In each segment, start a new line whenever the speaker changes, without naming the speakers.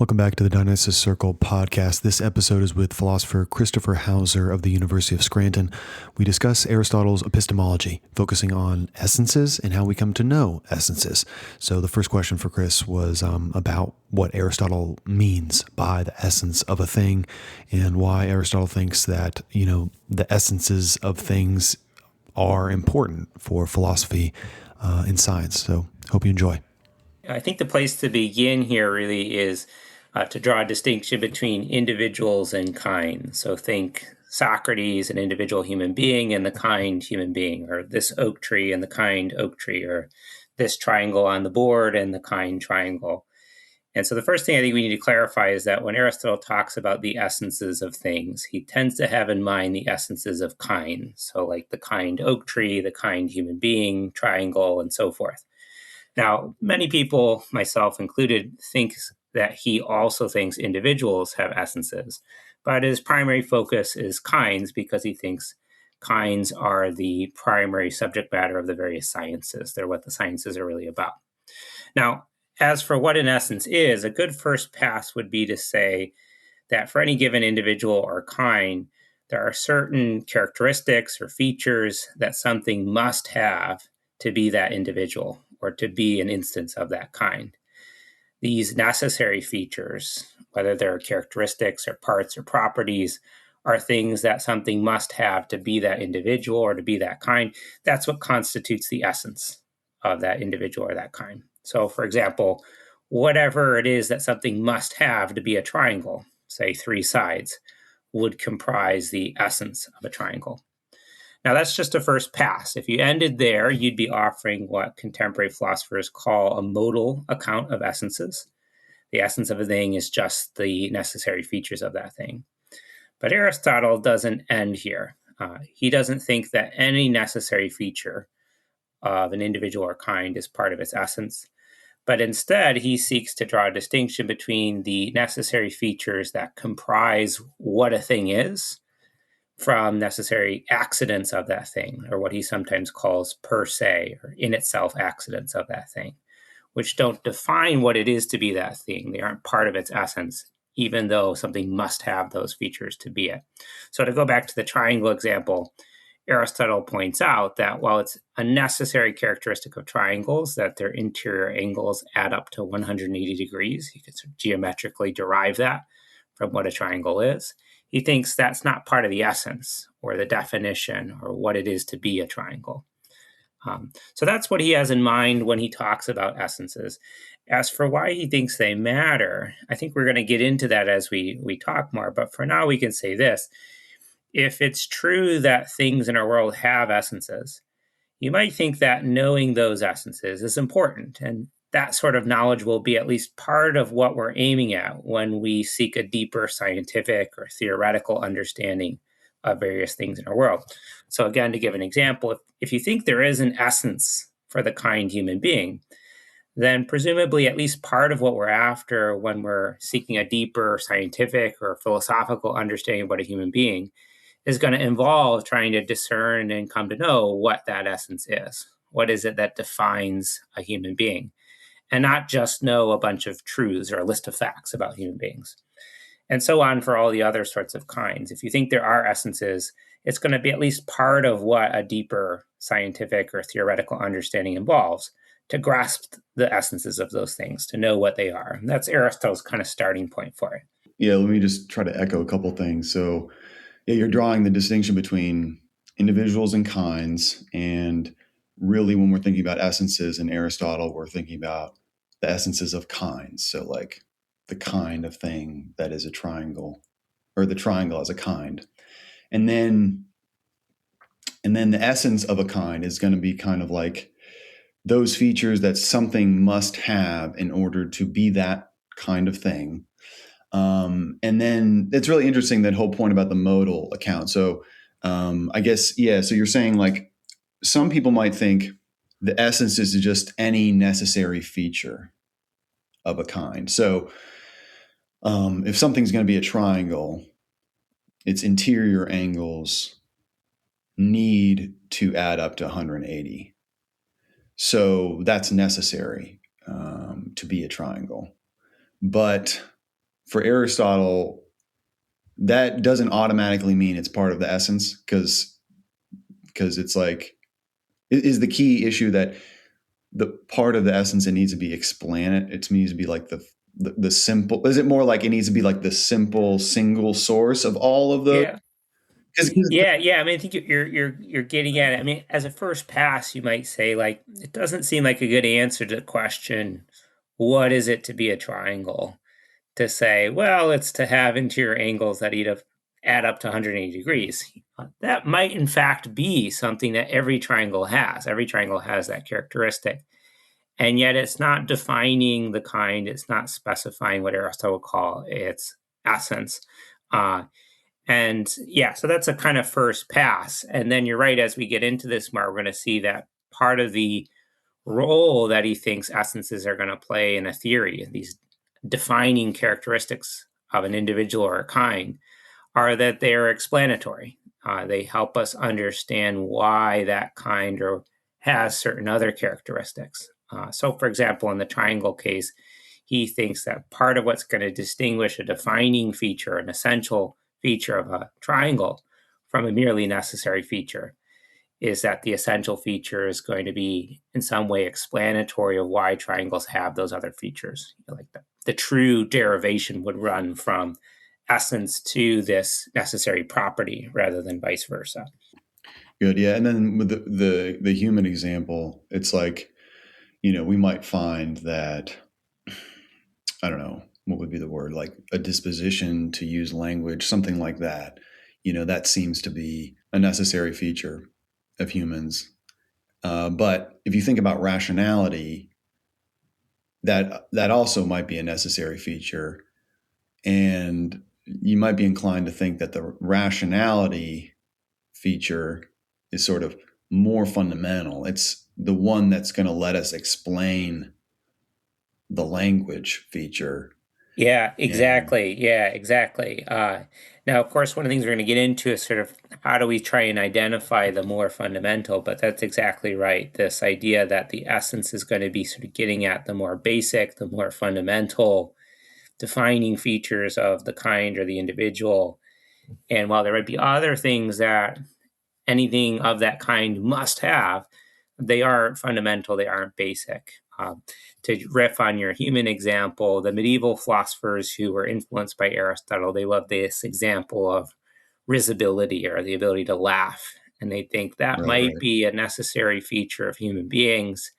Welcome back to the Dionysus Circle podcast. This episode is with philosopher Christopher Hauser of the University of Scranton. We discuss Aristotle's epistemology, focusing on essences and how we come to know essences. So the first question for Chris was about what Aristotle means by the essence of a thing and why Aristotle thinks that, the essences of things are important for philosophy and science. So hope you enjoy.
I think the place to begin here really is to draw a distinction between individuals and kind. So think Socrates, an individual human being, and the kind human being, or this oak tree and the kind oak tree, or this triangle on the board and the kind triangle. And so the first thing I think we need to clarify is that when Aristotle talks about the essences of things, he tends to have in mind the essences of kind. So like the kind oak tree, the kind human being, triangle, and so forth. Now, many people, myself included, think that he also thinks individuals have essences, but his primary focus is kinds because he thinks kinds are the primary subject matter of the various sciences. They're what the sciences are really about. Now, as for what an essence is, a good first pass would be to say that for any given individual or kind, there are certain characteristics or features that something must have to be that individual or to be an instance of that kind. These necessary features, whether they're characteristics or parts or properties, are things that something must have to be that individual or to be that kind. That's what constitutes the essence of that individual or that kind. So, for example, whatever it is that something must have to be a triangle, say 3 sides, would comprise the essence of a triangle. Now, that's just a first pass. If you ended there, you'd be offering what contemporary philosophers call a modal account of essences. The essence of a thing is just the necessary features of that thing. But Aristotle doesn't end here. He doesn't think that any necessary feature of an individual or kind is part of its essence. But instead, he seeks to draw a distinction between the necessary features that comprise what a thing is from necessary accidents of that thing, or what he sometimes calls per se, or in itself accidents of that thing, which don't define what it is to be that thing. They aren't part of its essence, even though something must have those features to be it. So to go back to the triangle example, Aristotle points out that while it's a necessary characteristic of triangles that their interior angles add up to 180 degrees, you can sort of geometrically derive that from what a triangle is, he thinks that's not part of the essence or the definition or what it is to be a triangle. So that's what he has in mind when he talks about essences. As for why he thinks they matter, I think we're going to get into that as we talk more. But for now, we can say this. If it's true that things in our world have essences, you might think that knowing those essences is important. And that sort of knowledge will be at least part of what we're aiming at when we seek a deeper scientific or theoretical understanding of various things in our world. So again, to give an example, if you think there is an essence for the kind human being, then presumably at least part of what we're after when we're seeking a deeper scientific or philosophical understanding of what a human being is going to involve trying to discern and come to know what that essence is. What is it that defines a human being? And not just know a bunch of truths or a list of facts about human beings. And so on for all the other sorts of kinds. If you think there are essences, it's going to be at least part of what a deeper scientific or theoretical understanding involves to grasp the essences of those things, to know what they are. And that's Aristotle's kind of starting point for it.
Yeah, let me just try to echo a couple of things. So, yeah, you're drawing the distinction between individuals and kinds. And really, when we're thinking about essences in Aristotle, we're thinking about the essences of kinds. So like the kind of thing that is a triangle, or the triangle as a kind. And then the essence of a kind is going to be kind of like those features that something must have in order to be that kind of thing. And then it's really interesting, that whole point about the modal account. So I guess, yeah, so you're saying like some people might think the essence is just any necessary feature of a kind. So if something's going to be a triangle, its interior angles need to add up to 180. So that's necessary to be a triangle. But for Aristotle, that doesn't automatically mean it's part of the essence, because it's like, is the key issue that the part of the essence, it needs to be it needs to be like the simple, is it more like it needs to be like the simple single source of all of the,
Yeah.
'cause-
Yeah. I mean, I think you're getting at it. I mean, as a first pass, you might say, like, it doesn't seem like a good answer to the question, what is it to be a triangle? To say, well, it's to have interior angles that add up to 180 degrees. That might, in fact, be something that every triangle has. Every triangle has that characteristic. And yet it's not defining the kind, it's not specifying what Aristotle would call its essence. Uh, and yeah, so that's a kind of first pass. And then you're right, as we get into this more, we're going to see that part of the role that he thinks essences are going to play in a theory, these defining characteristics of an individual or a kind, are that they are explanatory. They help us understand why that kind or has certain other characteristics. So, for example, in the triangle case, he thinks that part of what's going to distinguish a defining feature, an essential feature of a triangle, from a merely necessary feature is that the essential feature is going to be in some way explanatory of why triangles have those other features. Like the true derivation would run from essence to this necessary property rather than vice versa.
Good. Yeah. And then with the human example, it's like, we might find that, I don't know, what would be the word, like a disposition to use language, something like that. That seems to be a necessary feature of humans. But if you think about rationality, that also might be a necessary feature. And you might be inclined to think that the rationality feature is sort of more fundamental. It's the one that's going to let us explain the language feature.
Yeah,
And
exactly. Yeah, exactly. Now, of course, one of the things we're going to get into is sort of how do we try and identify the more fundamental, but that's exactly right. This idea that the essence is going to be sort of getting at the more basic, the more fundamental, defining features of the kind or the individual. And while there might be other things that anything of that kind must have, they aren't fundamental, they aren't basic. To riff on your human example, the medieval philosophers who were influenced by Aristotle, they love this example of risibility or the ability to laugh. And they think that might
right.
be a necessary feature of human beings,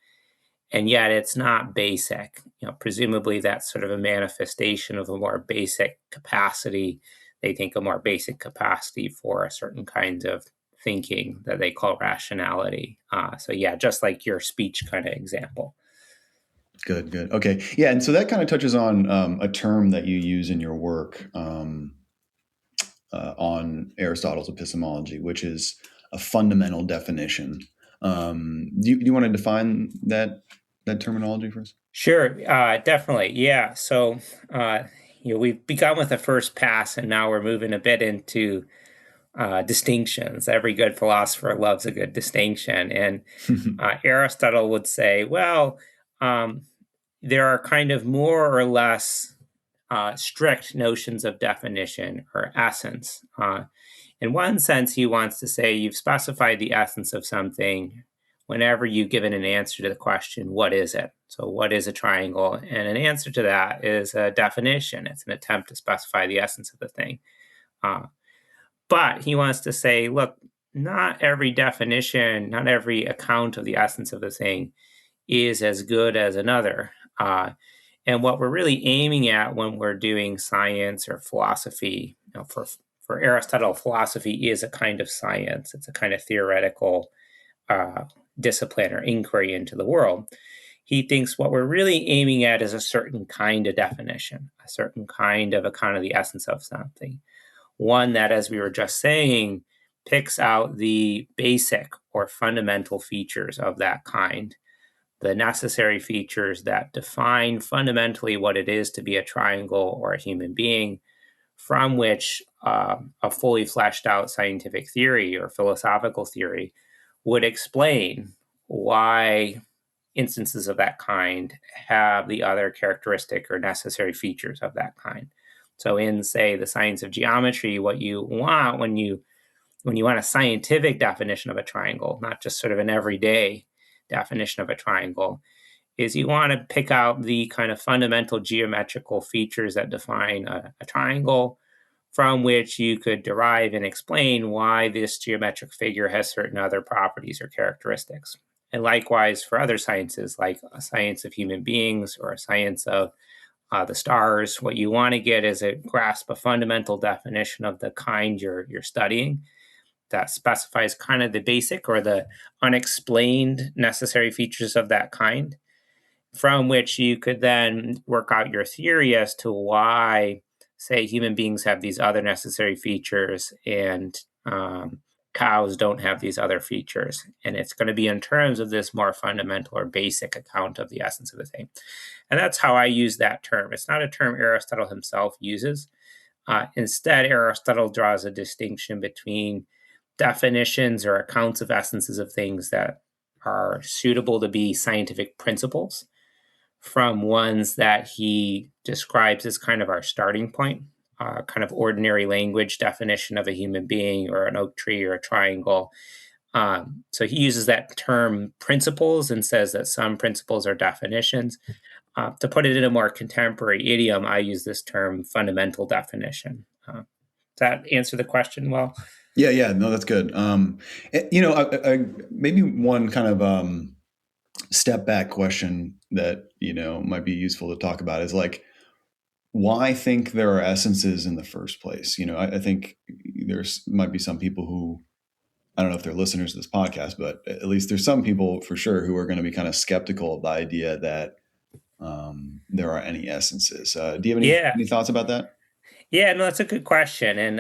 and yet it's not basic. Presumably that's sort of a manifestation of a more basic capacity. They think a more basic capacity for a certain kind of thinking that they call rationality. So yeah, just like your speech kind of example.
Good. Okay. Yeah. And so that kind of touches on a term that you use in your work on Aristotle's epistemology, which is a fundamental definition. Do you want to define that terminology for us?
Sure, definitely. Yeah. So, we've begun with a first pass, and now we're moving a bit into distinctions. Every good philosopher loves a good distinction. And Aristotle would say, well, there are kind of more or less strict notions of definition or essence. In one sense, he wants to say you've specified the essence of something whenever you've given an answer to the question, what is it? So, what is a triangle? And an answer to that is a definition. It's an attempt to specify the essence of the thing. Uh, but he wants to say, look, not every definition, not every account of the essence of the thing is as good as another. And what we're really aiming at when we're doing science or philosophy, for Aristotle, philosophy is a kind of science. It's a kind of theoretical discipline or inquiry into the world. He thinks what we're really aiming at is a certain kind of definition, a certain kind of account of the essence of something. One that, as we were just saying, picks out the basic or fundamental features of that kind, the necessary features that define fundamentally what it is to be a triangle or a human being, from which a fully fleshed out scientific theory or philosophical theory would explain why instances of that kind have the other characteristic or necessary features of that kind. So in, say, the science of geometry, what you want when you want a scientific definition of a triangle, not just sort of an everyday definition of a triangle, is you want to pick out the kind of fundamental geometrical features that define a triangle, from which you could derive and explain why this geometric figure has certain other properties or characteristics. And likewise for other sciences, like a science of human beings or a science of the stars, what you want to get is a grasp, a fundamental definition of the kind you're studying that specifies kind of the basic or the unexplained necessary features of that kind, from which you could then work out your theory as to why, say, human beings have these other necessary features and cows don't have these other features. And it's going to be in terms of this more fundamental or basic account of the essence of the thing. And that's how I use that term. It's not a term Aristotle himself uses. Instead, Aristotle draws a distinction between definitions or accounts of essences of things that are suitable to be scientific principles from ones that he describes as kind of our starting point, kind of ordinary language definition of a human being or an oak tree or a triangle. So he uses that term principles and says that some principles are definitions. To put it in a more contemporary idiom, I use this term fundamental definition. Does that answer the question well?
Yeah, no, that's good. Maybe one kind of step back question that might be useful to talk about is like, why think there are essences in the first place? I think might be some people who, I don't know if they're listeners to this podcast, but at least there's some people for sure who are going to be kind of skeptical of the idea that there are any essences. Do you have any thoughts about that?
Yeah, no, that's a good question, and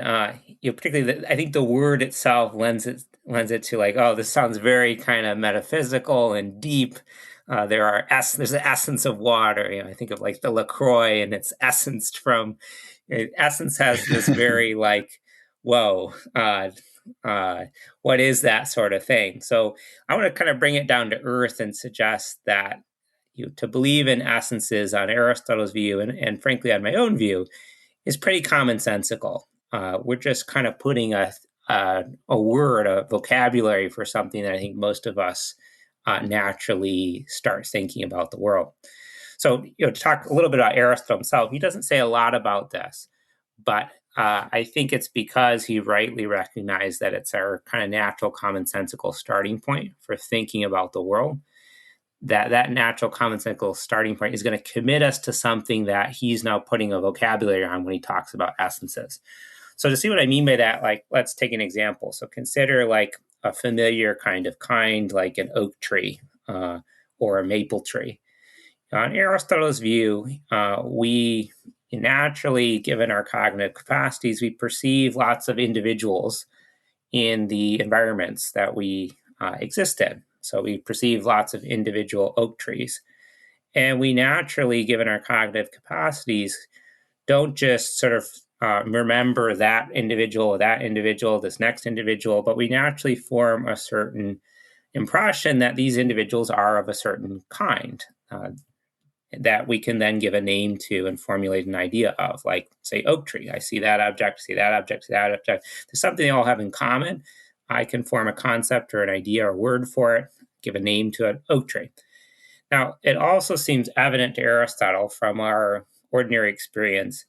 particularly, I think the word itself lends it to like, oh, this sounds very kind of metaphysical and deep. There's the essence of water. I think of like the LaCroix, and it's essenced from. Essence has this very like, whoa, what is that sort of thing? So I want to kind of bring it down to earth and suggest that to believe in essences on Aristotle's view and frankly on my own view is pretty commonsensical. We're just kind of putting a word, a vocabulary for something that I think most of us naturally start thinking about the world. So, to talk a little bit about Aristotle himself, he doesn't say a lot about this, but I think it's because he rightly recognized that it's our kind of natural commonsensical starting point for thinking about the world. That natural commonsensical starting point is going to commit us to something that he's now putting a vocabulary on when he talks about essences. So to see what I mean by that, like, let's take an example. So consider like a familiar kind, like an oak tree or a maple tree. On Aristotle's view, we naturally, given our cognitive capacities, we perceive lots of individuals in the environments that we exist in. So we perceive lots of individual oak trees. And we naturally, given our cognitive capacities, don't just sort of remember that individual, this next individual, but we naturally form a certain impression that these individuals are of a certain kind that we can then give a name to and formulate an idea of, like, say, oak tree. I see that object, see that object, see that object. There's something they all have in common. I can form a concept or an idea or word for it, give a name to an oak tree. Now, it also seems evident to Aristotle from our ordinary experience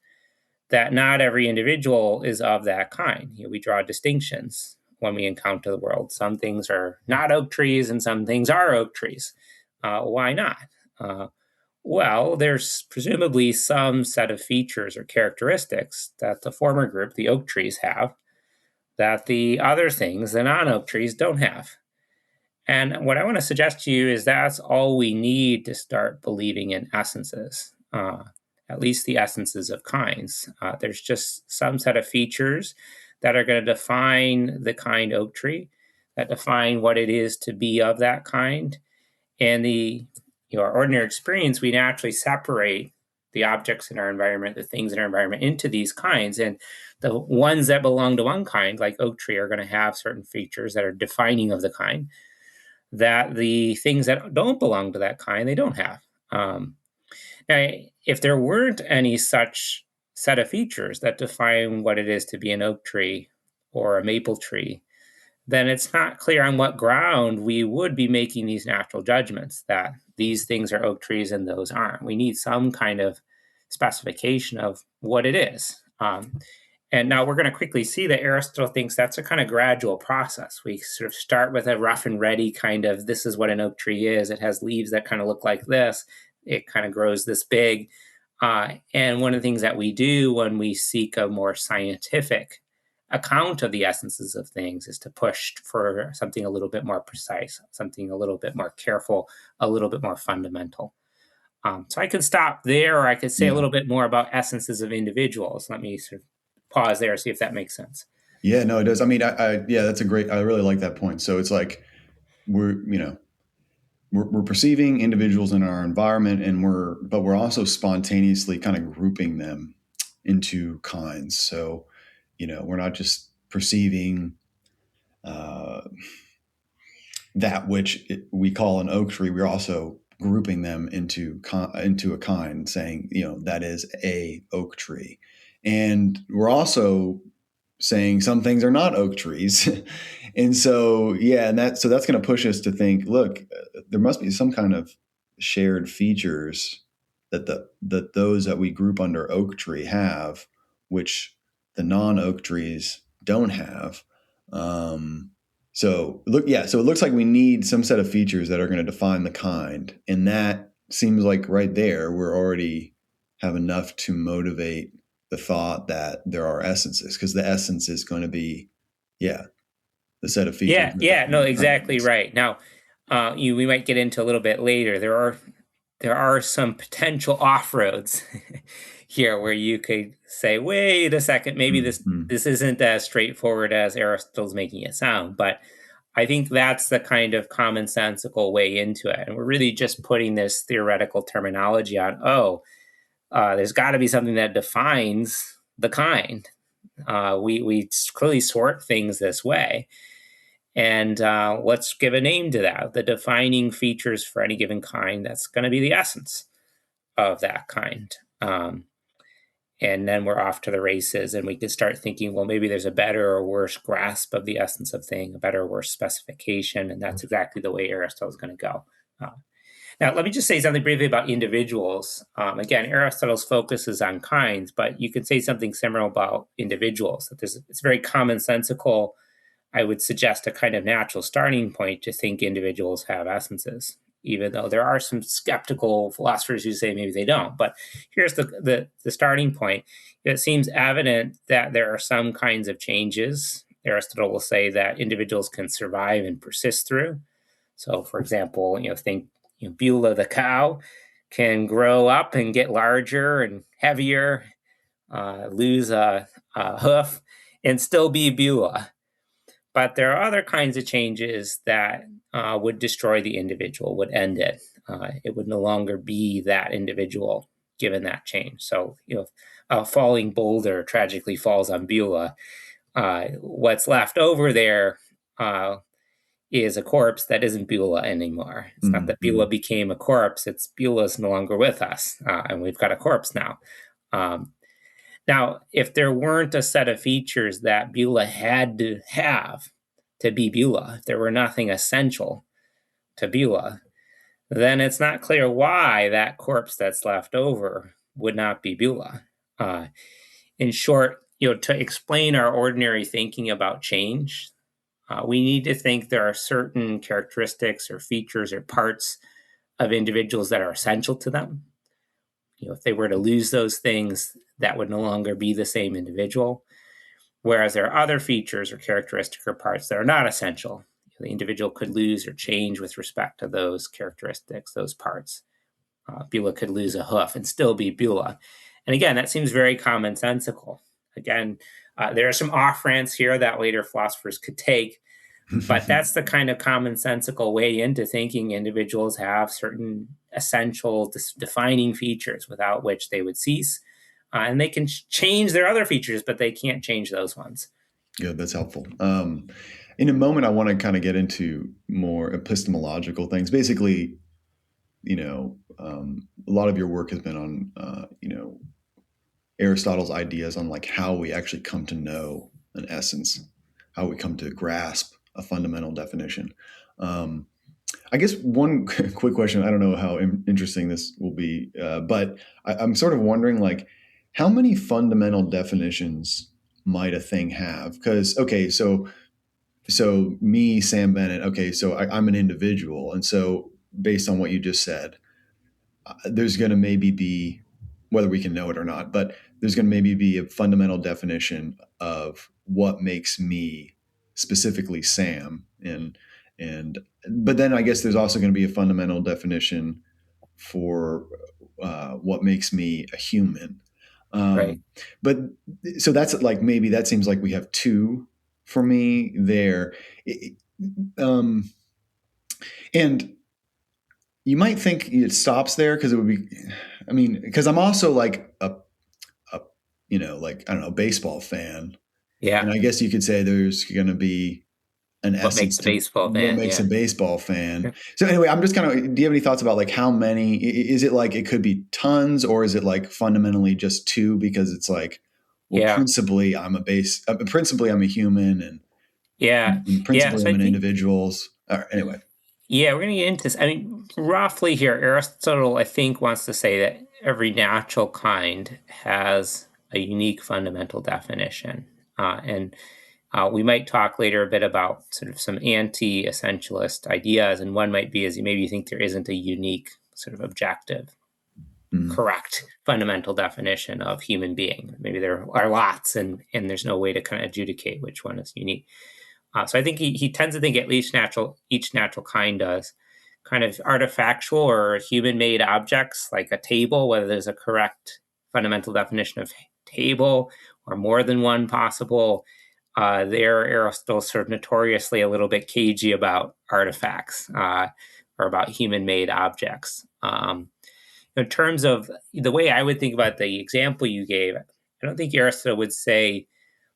that not every individual is of that kind. We draw distinctions when we encounter the world. Some things are not oak trees and some things are oak trees. Why not? Well, there's presumably some set of features or characteristics that the former group, the oak trees, have that the other things, the non-oak trees, don't have. And what I want to suggest to you is that's all we need to start believing in essences, at least the essences of kinds. There's just some set of features that are going to define the kind oak tree, that define what it is to be of that kind. And our ordinary experience, we naturally separate the objects in our environment, the things in our environment, into these kinds. And the ones that belong to one kind, like oak tree, are going to have certain features that are defining of the kind that the things that don't belong to that kind, they don't have. Now, if there weren't any such set of features that define what it is to be an oak tree or a maple tree, then it's not clear on what ground we would be making these natural judgments that these things are oak trees and those aren't. We need some kind of specification of what it is. And now we're going to quickly see that Aristotle thinks that's a kind of gradual process. We sort of start with a rough and ready kind of, this is what an oak tree is. It has leaves that kind of look like this. It kind of grows this big. And one of the things that we do when we seek a more scientific account of the essences of things is to push for something a little bit more precise, something a little bit more careful, a little bit more fundamental. So I could stop there, or I could say a little bit more about essences of individuals. Let me sort of pause there, see if that makes sense.
Yeah, no, it does. I mean, that's a great, I really like that point. So it's like, we're perceiving individuals in our environment, but we're also spontaneously kind of grouping them into kinds. So, we're not just perceiving that which we call an oak tree. We're also grouping them into a kind, saying, that is a oak tree. And we're also saying some things are not oak trees. And so, that's going to push us to think, look, there must be some kind of shared features that those that we group under oak tree have, which the non-oak trees don't have. So it looks like we need some set of features that are going to define the kind. And that seems like right there, we're already have enough to motivate the thought that there are essences, because the essence is going to be, the set of features.
No, exactly right. Now, we might get into a little bit later. There are some potential off-roads here where you could say, wait a second, maybe this isn't as straightforward as Aristotle's making it sound. But I think that's the kind of commonsensical way into it. And we're really just putting this theoretical terminology on, there's got to be something that defines the kind. We clearly sort things this way. And let's give a name to that. The defining features for any given kind, that's going to be the essence of that kind. And then we're off to the races, and we can start thinking, well, maybe there's a better or worse grasp of the essence of thing, a better or worse specification. And that's exactly the way Aristotle is going to go. Now, let me just say something briefly about individuals. Again, Aristotle's focus is on kinds, but you can say something similar about individuals. That it's very commonsensical. I would suggest a kind of natural starting point to think individuals have essences, even though there are some skeptical philosophers who say maybe they don't. But here's the starting point. It seems evident that there are some kinds of changes Aristotle will say that individuals can survive and persist through. So, for example, think Beulah the cow can grow up and get larger and heavier, lose a hoof, and still be Beulah. But there are other kinds of changes that would destroy the individual, would end it. It would no longer be that individual given that change. So, if a falling boulder tragically falls on Beulah, what's left over there is a corpse that isn't Beulah anymore. It's not that Beulah became a corpse, it's Beulah's no longer with us, and we've got a corpse now. Now, if there weren't a set of features that Beulah had to have to be Beulah, if there were nothing essential to Beulah, then it's not clear why that corpse that's left over would not be Beulah. In short, to explain our ordinary thinking about change, we need to think there are certain characteristics or features or parts of individuals that are essential to them. If they were to lose those things, that would no longer be the same individual. Whereas there are other features or characteristics or parts that are not essential. The individual could lose or change with respect to those characteristics, those parts. Beulah could lose a hoof and still be Beulah. And again, that seems very commonsensical. Again, there are some off-ramps here that later philosophers could take, but that's the kind of commonsensical way into thinking individuals have certain essential defining features without which they would cease. And they can change their other features, but they can't change those ones.
Good, that's helpful. In a moment, I want to kind of get into more epistemological things. Basically, a lot of your work has been on, Aristotle's ideas on like how we actually come to know an essence, how we come to grasp a fundamental definition. I guess one quick question. I don't know how interesting this will be, but I'm sort of wondering, like, how many fundamental definitions might a thing have? Because okay, so me, Sam Bennett. Okay, so I'm an individual, and so based on what you just said, there's going to maybe be, whether we can know it or not, but there's going to maybe be a fundamental definition of what makes me specifically Sam, and but then I guess there's also going to be a fundamental definition for what makes me a human.
Right.
But so that's like, maybe that seems like we have two for me there. Um, and you might think it stops there because it would be, I mean, because I'm also like a, like, I don't know, baseball fan.
Yeah.
And I guess you could say there's going to be an
What makes
essence
a
to
baseball
what
fan?
makes a
Yeah.
baseball fan. So anyway, I'm just kind of, do you have any thoughts about like how many, is it like, it could be tons, or is it like fundamentally just two? Because it's like, well,
Yeah.
principally I'm a human,
Yeah.
and
Yeah.
principally
So
I'm
I
an
think,
individuals. Anyway.
yeah, we're going to get into this. I mean, roughly here, Aristotle, I think, wants to say that every natural kind has a unique fundamental definition. And we might talk later a bit about sort of some anti-essentialist ideas. And one might be, maybe you think there isn't a unique sort of objective, correct fundamental definition of human being. Maybe there are lots, and there's no way to kind of adjudicate which one is unique. So I think he tends to think at least each natural kind does kind of artifactual or human-made objects, like a table, whether there's a correct fundamental definition of table or more than one possible. There, Aristotle's sort of notoriously a little bit cagey about artifacts or about human-made objects. In terms of the way I would think about the example you gave, I don't think Aristotle would say,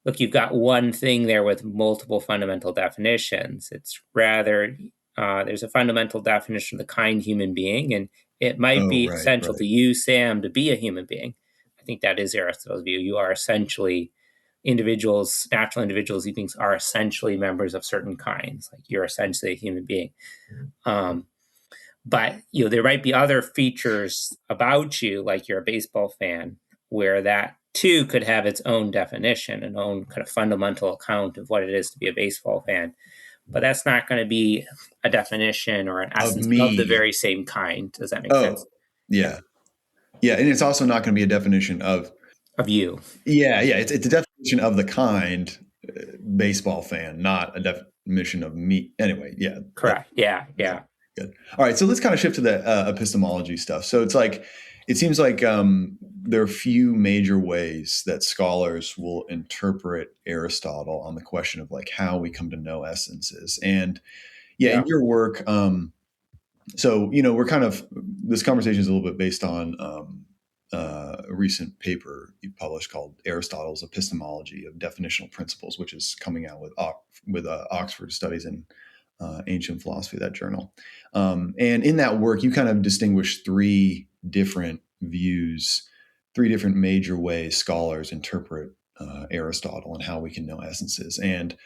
look, you've got one thing there with multiple fundamental definitions. It's rather, there's a fundamental definition of the kind human being, and it might
Oh,
be
right,
essential
right.
to you, Sam, to be a human being. I think that is Aristotle's view. You are essentially individuals, natural individuals, he thinks, are essentially members of certain kinds. Like, you're essentially a human being. But there might be other features about you, like you're a baseball fan, where that too could have its own definition, an own kind of fundamental account of what it is to be a baseball fan. But that's not going to be a definition or an
Of
essence of the
me.
very same kind. Does that make sense?
Oh, yeah. Yeah. And it's also not going to be a definition of,
Of you.
yeah. It's a definition of the kind, baseball fan, not a definition of me. Anyway, yeah.
Correct. Yeah.
Good. All right. So let's kind of shift to the epistemology stuff. So it's like, it seems like there are a few major ways that scholars will interpret Aristotle on the question of like how we come to know essences. And in your work, so, we're kind of, this conversation is a little bit based on a recent paper you published called Aristotle's Epistemology of Definitional Principles, which is coming out with Oxford Studies in Ancient Philosophy, that journal. And in that work, you kind of distinguish three different views, three different major ways scholars interpret Aristotle and how we can know essences. And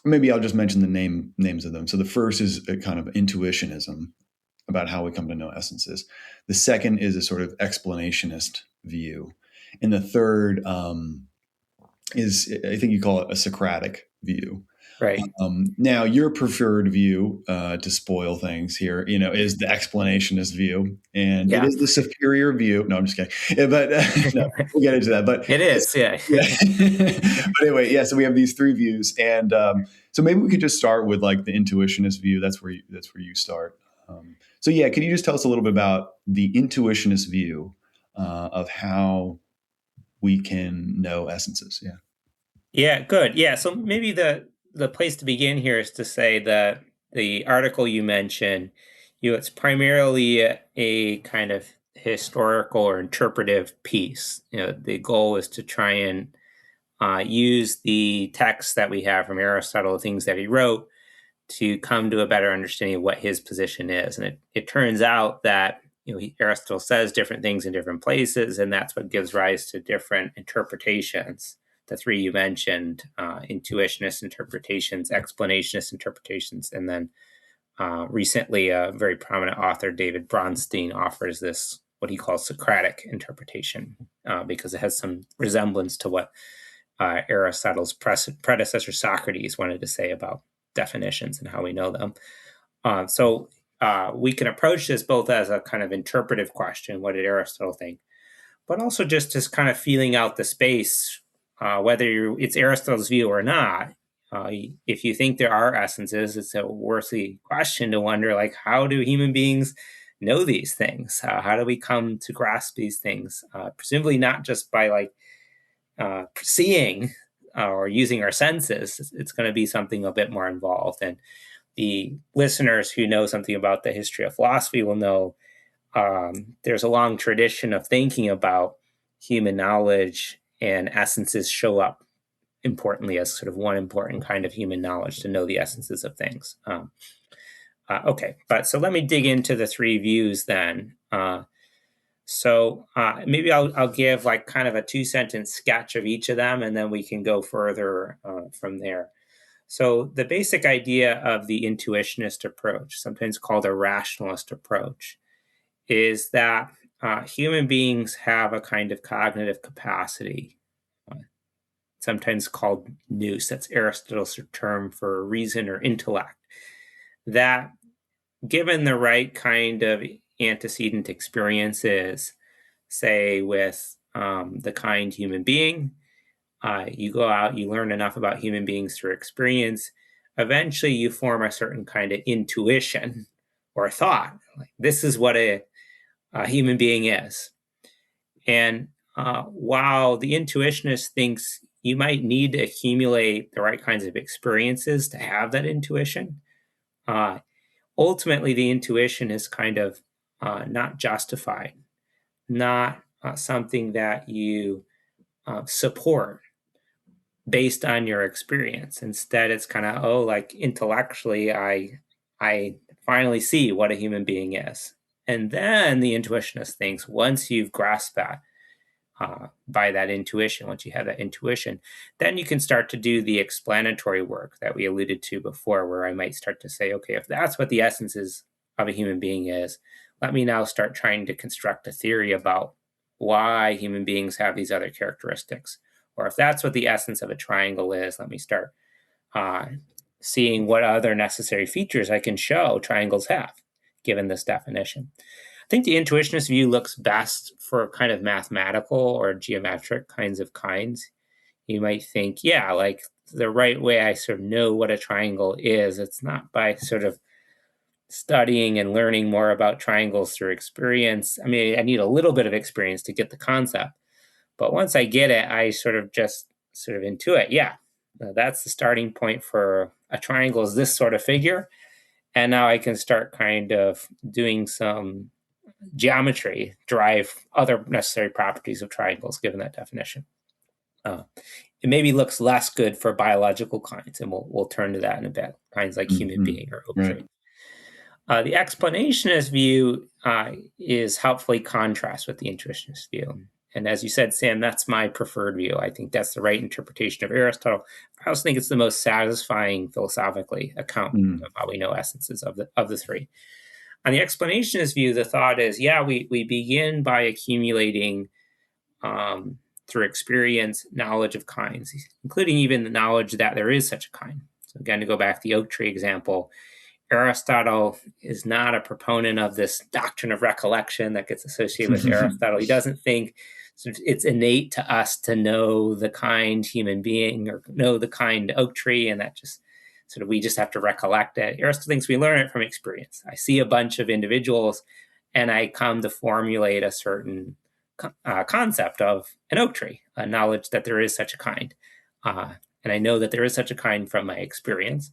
maybe I'll just mention the names of them. So the first is a kind of intuitionism about how we come to know essences. The second is a sort of explanationist view. And the third is, I think you call it a Socratic view.
Right.
Now, your preferred view, to spoil things here, is the explanationist view, and it is the superior view. No, I'm just kidding. But no, we'll get into that. But
it is, yeah.
But anyway, yeah. So we have these three views, and so maybe we could just start with like the intuitionist view. That's where you start. So yeah, can you just tell us a little bit about the intuitionist view of how we can know essences? Yeah.
Yeah. Good. Yeah. So maybe the place to begin here is to say that the article you mentioned, it's primarily a kind of historical or interpretive piece. The goal is to try and use the texts that we have from Aristotle, the things that he wrote, to come to a better understanding of what his position is. And it turns out that Aristotle says different things in different places, and that's what gives rise to different interpretations. The three you mentioned, intuitionist interpretations, explanationist interpretations, and then recently a very prominent author, David Bronstein, offers this, what he calls Socratic interpretation, because it has some resemblance to what Aristotle's predecessor Socrates wanted to say about definitions and how we know them. So we can approach this both as a kind of interpretive question, what did Aristotle think, but also just as kind of feeling out the space, whether it's Aristotle's view or not. If you think there are essences, it's a worthy question to wonder, like, how do human beings know these things? How do we come to grasp these things? Presumably not just by seeing or using our senses. It's going to be something a bit more involved. And the listeners who know something about the history of philosophy will know there's a long tradition of thinking about human knowledge, and essences show up importantly as sort of one important kind of human knowledge, to know the essences of things. Okay, so let me dig into the three views then. So maybe I'll give like kind of a 2-sentence sketch of each of them, and then we can go further from there. So the basic idea of the intuitionist approach, sometimes called a rationalist approach, is that human beings have a kind of cognitive capacity, sometimes called nous, that's Aristotle's term for reason or intellect, that given the right kind of antecedent experiences, say with the kind human being, you go out, you learn enough about human beings through experience, eventually you form a certain kind of intuition or thought, like this is what a human being is. And while the intuitionist thinks you might need to accumulate the right kinds of experiences to have that intuition, ultimately the intuition is kind of not justified, not something that you support based on your experience. Instead, it's kind of, like intellectually, I finally see what a human being is. And then the intuitionist thinks once you've grasped that by that intuition, once you have that intuition, then you can start to do the explanatory work that we alluded to before, where I might start to say, okay, if that's what the essence of a human being is, let me now start trying to construct a theory about why human beings have these other characteristics. Or if that's what the essence of a triangle is, let me start seeing what other necessary features I can show triangles have, given this definition. I think the intuitionist view looks best for kind of mathematical or geometric kinds of kinds. You might think, yeah, like the right way I sort of know what a triangle is, it's not by sort of studying and learning more about triangles through experience. I mean, I need a little bit of experience to get the concept. But once I get it, I sort of intuit, yeah, that's the starting point for a triangle is this sort of figure. And now I can start kind of doing some geometry, derive other necessary properties of triangles given that definition. It maybe looks less good for biological kinds, and we'll turn to that in a bit, kinds like human being or oak tree. The explanationist view is helpfully contrast with the intuitionist view. And as you said, Sam, that's my preferred view. I think that's the right interpretation of Aristotle. I also think it's the most satisfying philosophically account of how we know essences of the three. On the explanationist view, the thought is, yeah, we begin by accumulating through experience knowledge of kinds, including even the knowledge that there is such a kind. So again, to go back to the oak tree example, Aristotle is not a proponent of this doctrine of recollection that gets associated with Aristotle. He doesn't think it's innate to us to know the kind human being or know the kind oak tree, and that just sort of we just have to recollect it. Aristotle thinks we learn it from experience. I see a bunch of individuals, and I come to formulate a certain concept of an oak tree, a knowledge that there is such a kind. And I know that there is such a kind from my experience.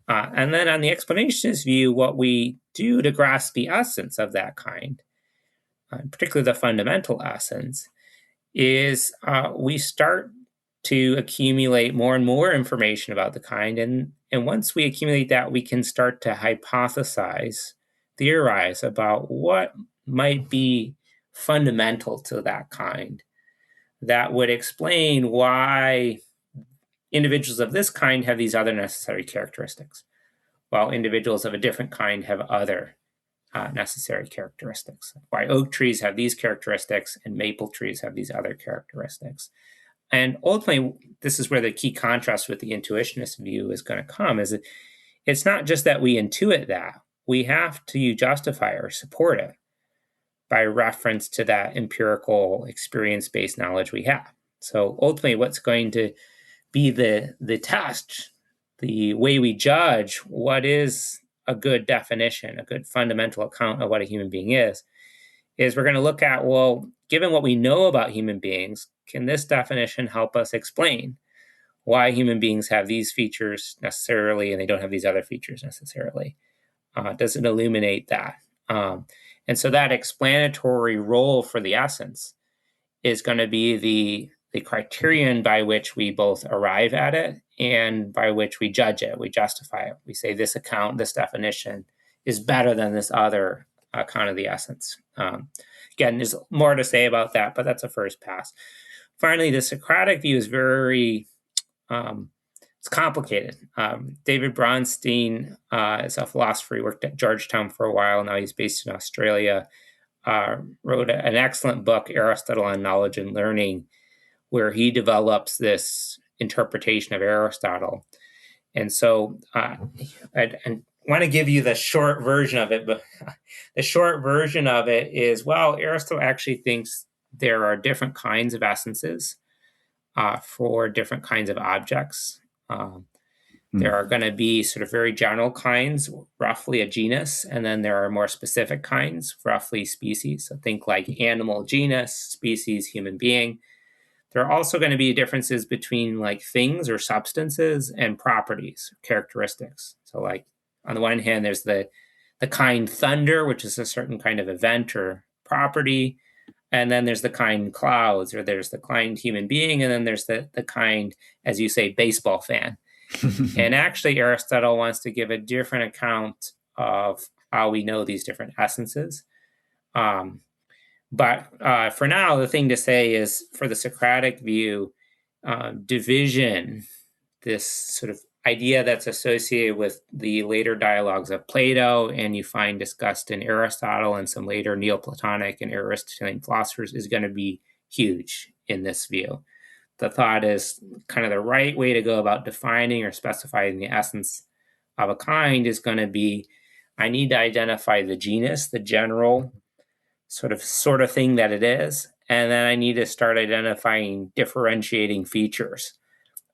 And then on the explanationist view, what we do to grasp the essence of that kind, particularly the fundamental essence, is we start to accumulate more and more information about the kind. And once we accumulate that, we can start to hypothesize, theorize about what might be fundamental to that kind, that would explain why individuals of this kind have these other necessary characteristics, while individuals of a different kind have other necessary characteristics. Why oak trees have these characteristics and maple trees have these other characteristics. And ultimately, this is where the key contrast with the intuitionist view is going to come, is it's not just that we intuit that. We have to justify or support it by reference to that empirical experience-based knowledge we have. So ultimately, what's going to be the test, the way we judge what is a good definition, a good fundamental account of what a human being is we're going to look at, well, given what we know about human beings, can this definition help us explain why human beings have these features necessarily and they don't have these other features necessarily? Does it illuminate that? And so that explanatory role for the essence is going to be the criterion by which we both arrive at it and by which we judge it, we justify it. We say this account, this definition is better than this other account of the essence. Again, there's more to say about that, but that's a first pass. Finally, the Socratic view is very, it's complicated. David Bronstein is a philosopher. He worked at Georgetown for a while. Now he's based in Australia. Wrote an excellent book, Aristotle on Knowledge and Learning, where he develops this interpretation of Aristotle. And so I want to give you the short version of it, but the short version of it is, well, Aristotle actually thinks there are different kinds of essences for different kinds of objects. There are going to be sort of very general kinds, roughly a genus, and then there are more specific kinds, roughly species. So think like animal genus, species, human being. There are also going to be differences between like things or substances and properties, characteristics. So like on the one hand, there's the kind thunder, which is a certain kind of event or property. And then there's the kind clouds, or there's the kind human being. And then there's the kind, as you say, baseball fan. And actually, Aristotle wants to give a different account of how we know these different essences. But for now, the thing to say is, for the Socratic view, division, this sort of idea that's associated with the later dialogues of Plato, and you find discussed in Aristotle and some later Neoplatonic and Aristotelian philosophers, is going to be huge in this view. The thought is kind of the right way to go about defining or specifying the essence of a kind is going to be, I need to identify the genus, the general sort of thing that it is, and then I need to start identifying differentiating features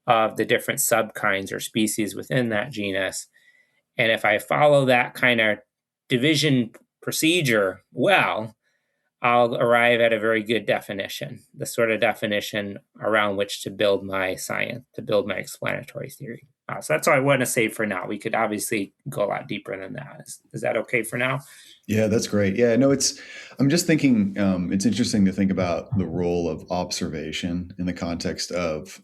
of the different subkinds or species within that genus. And if I follow that kind of division procedure well, I'll arrive at a very good definition, the sort of definition around which to build my science, to build my explanatory theory. So that's all I want to say for now. We could obviously go a lot deeper than that. Is that okay for now?
Yeah, that's great. Yeah, no, I'm just thinking it's interesting to think about the role of observation in the context of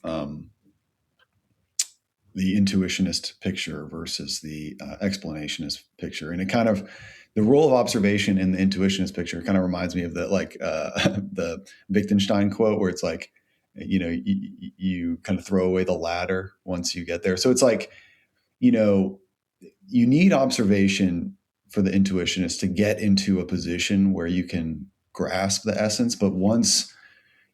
the intuitionist picture versus the explanationist picture. And it kind of, the role of observation in the intuitionist picture kind of reminds me of the Wittgenstein quote, where it's like, you kind of throw away the ladder once you get there. So it's like, you need observation for the intuitionist to get into a position where you can grasp the essence. But once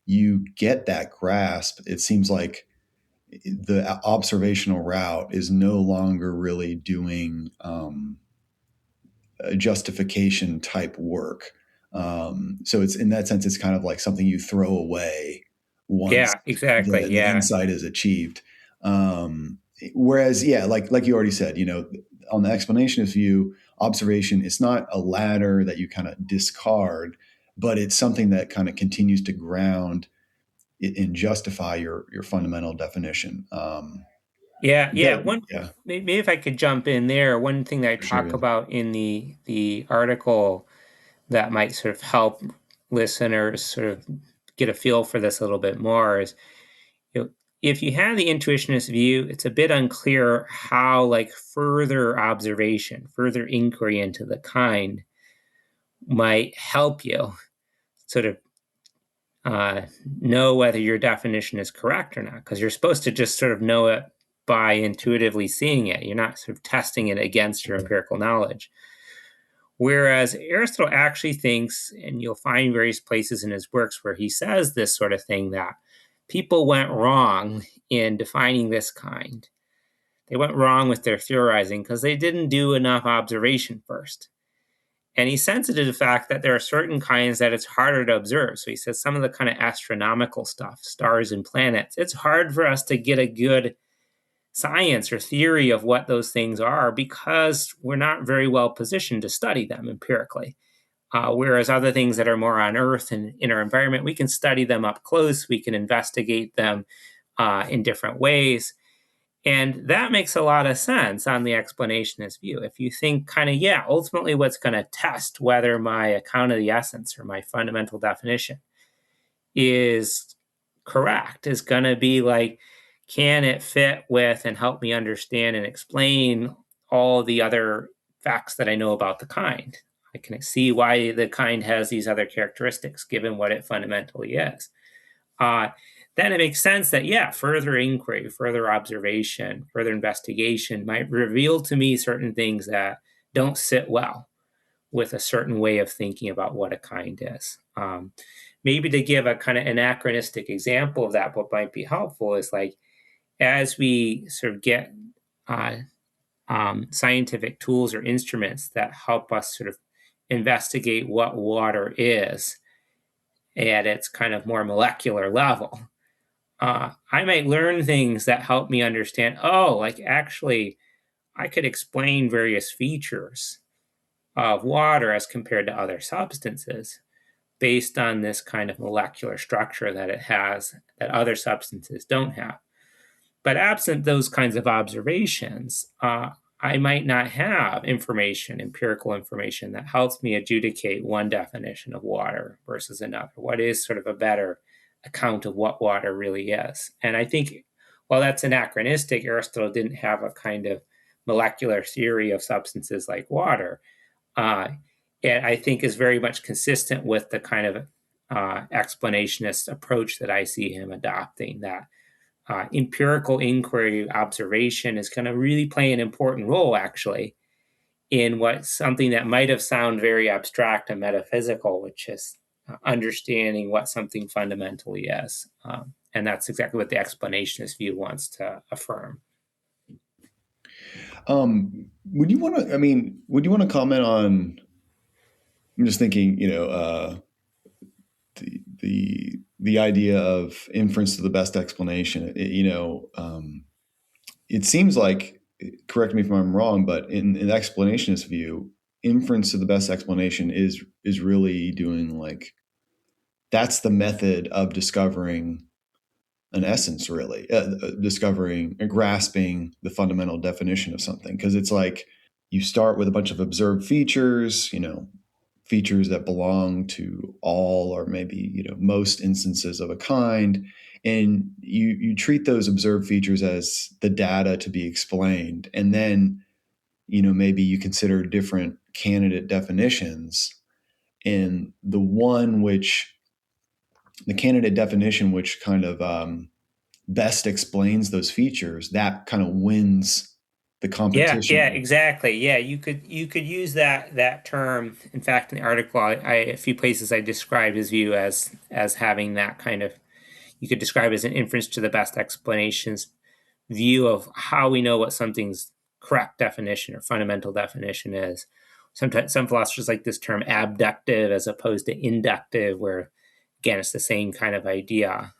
you get that grasp, it seems like the observational route is no longer really doing a justification type work. So it's, in that sense, it's kind of like something you throw away once the insight is achieved. Whereas, like you already said, on the explanationist view, observation is not a ladder that you kind of discard, but it's something that kind of continues to ground and justify your fundamental definition.
Maybe if I could jump in there, one thing that I talk about in the article that might sort of help listeners sort of get a feel for this a little bit more is, if you have the intuitionist view, it's a bit unclear how further observation, further inquiry into the kind might help you sort of know whether your definition is correct or not, because you're supposed to just sort of know it by intuitively seeing it. You're not sort of testing it against your empirical knowledge. Whereas Aristotle actually thinks, and you'll find various places in his works where he says this sort of thing, that people went wrong in defining this kind. They went wrong with their theorizing because they didn't do enough observation first. And he's sensitive to the fact that there are certain kinds that it's harder to observe. So he says some of the kind of astronomical stuff, stars and planets, it's hard for us to get a good science or theory of what those things are because we're not very well positioned to study them empirically. Whereas other things that are more on Earth and in our environment, we can study them up close. We can investigate them in different ways. And that makes a lot of sense on the explanationist view. If you think kind of, ultimately what's going to test whether my account of the essence or my fundamental definition is correct is going to be like, can it fit with and help me understand and explain all the other facts that I know about the kind? I can see why the kind has these other characteristics given what it fundamentally is. Then it makes sense that, further inquiry, further observation, further investigation might reveal to me certain things that don't sit well with a certain way of thinking about what a kind is. Maybe to give a kind of anachronistic example of that, what might be helpful is like, as we sort of get scientific tools or instruments that help us sort of investigate what water is at its kind of more molecular level, I might learn things that help me understand, actually, I could explain various features of water as compared to other substances based on this kind of molecular structure that it has that other substances don't have. But absent those kinds of observations, I might not have empirical information that helps me adjudicate one definition of water versus another. What is sort of a better account of what water really is? And I think, while that's anachronistic, Aristotle didn't have a kind of molecular theory of substances like water. And I think is very much consistent with the kind of explanationist approach that I see him adopting, that empirical inquiry observation is going to really play an important role, actually, in what something that might have sounded very abstract and metaphysical, which is understanding what something fundamentally is. And that's exactly what the explanationist view wants to affirm.
Would you want to comment on, I'm just thinking, the idea of inference to the best explanation. It seems like, correct me if I'm wrong, but in the explanationist view, inference to the best explanation is really doing like, that's the method of discovering an essence, really, discovering and grasping the fundamental definition of something. Because it's like you start with a bunch of observed features, features that belong to all or maybe most instances of a kind, and you treat those observed features as the data to be explained, and then maybe you consider different candidate definitions, and the candidate definition which kind of best explains those features, that kind of wins the competition.
Yeah, exactly. Yeah, you could use that term. In fact, in the article, a few places I described his view as having that kind of, you could describe it as an inference to the best explanations view of how we know what something's correct definition or fundamental definition is. Sometimes some philosophers like this term abductive as opposed to inductive, where again it's the same kind of idea.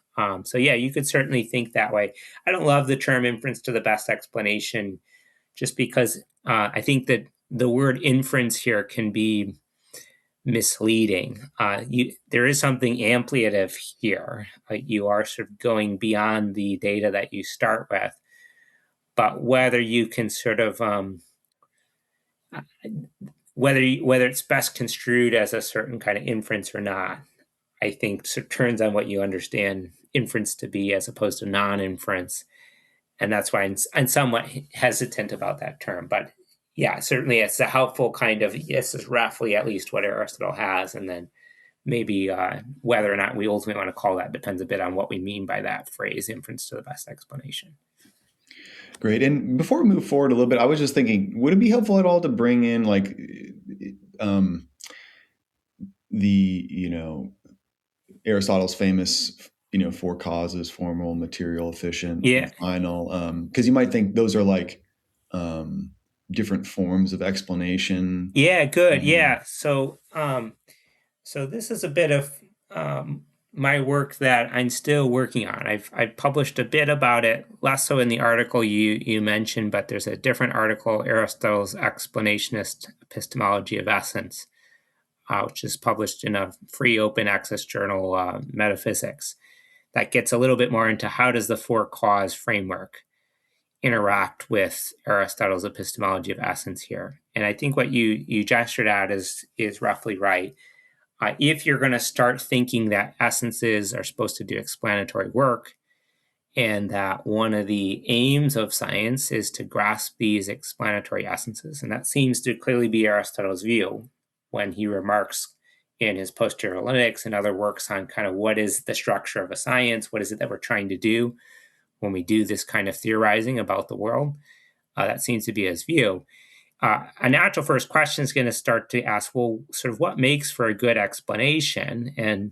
So you could certainly think that way. I don't love the term inference to the best explanation, just because I think that the word inference here can be misleading. There is something ampliative here. You are sort of going beyond the data that you start with. But whether you can sort of, whether it's best construed as a certain kind of inference or not, I think sort of turns on what you understand inference to be as opposed to non-inference. And that's why I'm somewhat hesitant about that term. But yeah, certainly it's a helpful kind of, this is roughly at least what Aristotle has, and then maybe whether or not we ultimately want to call that depends a bit on what we mean by that phrase, inference to the best explanation.
Great. And before we move forward a little bit, I was just thinking, would it be helpful at all to bring in like the Aristotle's famous four causes: formal, material, efficient,
Yeah.
and final? Because you might think those are like different forms of explanation.
Yeah, good. Yeah. So this is a bit of my work that I'm still working on. I've published a bit about it, less so in the article you mentioned, but there's a different article, Aristotle's Explanationist Epistemology of Essence, which is published in a free open access journal, Metaphysics, that gets a little bit more into how does the four cause framework interact with Aristotle's epistemology of essence here. And I think what you gestured at is roughly right. If you're going to start thinking that essences are supposed to do explanatory work, and that one of the aims of science is to grasp these explanatory essences, and that seems to clearly be Aristotle's view when he remarks in his Posterior Analytics and other works on kind of what is the structure of a science, what is it that we're trying to do when we do this kind of theorizing about the world. That seems to be his view. A natural first question is going to start to ask, well, sort of what makes for a good explanation, and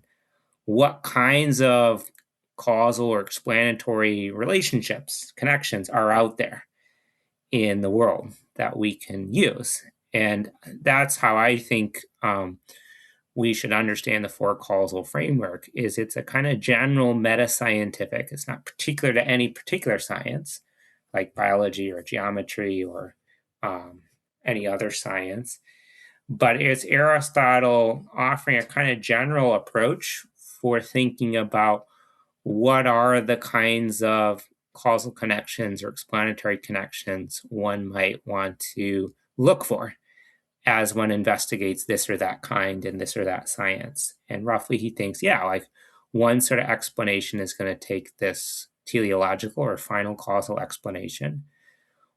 what kinds of causal or explanatory relationships, connections are out there in the world that we can use. And that's how I think we should understand the four causal framework. Is it's a kind of general meta-scientific, it's not particular to any particular science like biology or geometry or any other science, but it's Aristotle offering a kind of general approach for thinking about what are the kinds of causal connections or explanatory connections one might want to look for as one investigates this or that kind in this or that science. And roughly he thinks, yeah, like one sort of explanation is going to take this teleological or final causal explanation.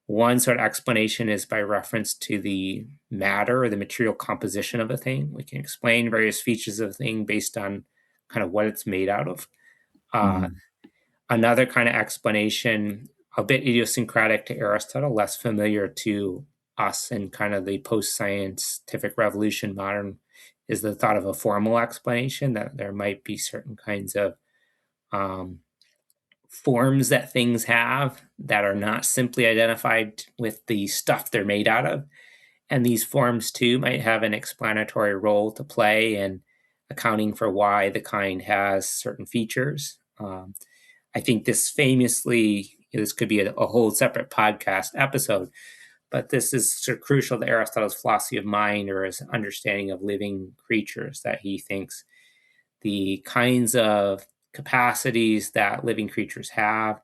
One sort of explanation is by reference to the matter or the material composition of a thing. We can explain various features of a thing based on kind of what it's made out of. Another kind of explanation, a bit idiosyncratic to Aristotle, less familiar to us in kind of the post-scientific revolution modern, is the thought of a formal explanation, that there might be certain kinds of forms that things have that are not simply identified with the stuff they're made out of. And these forms, too, might have an explanatory role to play in accounting for why the kind has certain features. I think this could be a whole separate podcast episode, but this is sort of crucial to Aristotle's philosophy of mind, or his understanding of living creatures, that he thinks the kinds of capacities that living creatures have,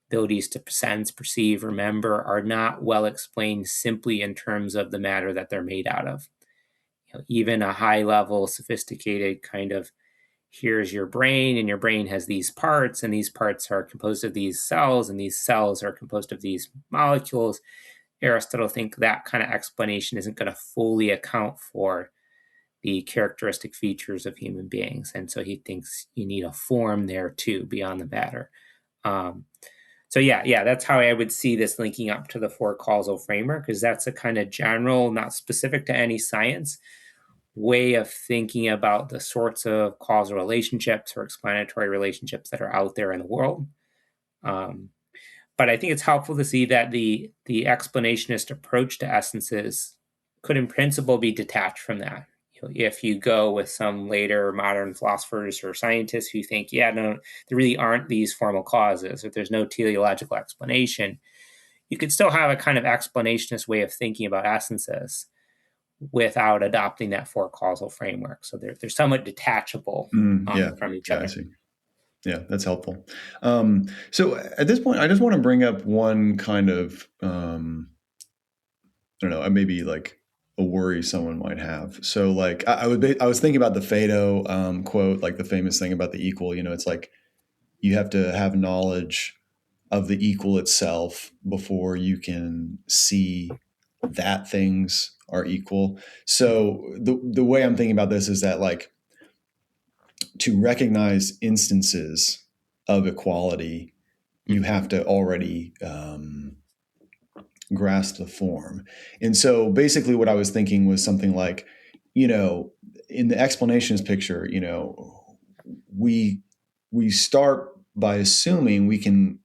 abilities to sense, perceive, remember, are not well explained simply in terms of the matter that they're made out of. Even a high level, sophisticated kind of, here's your brain, and your brain has these parts, and these parts are composed of these cells, and these cells are composed of these molecules. Aristotle thinks that kind of explanation isn't going to fully account for the characteristic features of human beings. And so he thinks you need a form there too, beyond the matter. So that's how I would see this linking up to the four causal framework, because that's a kind of general, not specific to any science, way of thinking about the sorts of causal relationships or explanatory relationships that are out there in the world. But I think it's helpful to see that the explanationist approach to essences could in principle be detached from that. If you go with some later modern philosophers or scientists who think, no, there really aren't these formal causes, or there's no teleological explanation, you could still have a kind of explanationist way of thinking about essences without adopting that four causal framework. So they're somewhat detachable from each other.
Yeah, that's helpful. So at this point, I just want to bring up one kind of, I don't know, maybe like a worry someone might have. So like I was thinking about the Phaedo quote, like the famous thing about the equal. It's like you have to have knowledge of the equal itself before you can see that things are equal. So the way I'm thinking about this is that, like, to recognize instances of equality, you have to already grasp the form. And so basically what I was thinking was something like, in the explanationist picture, we start by assuming we can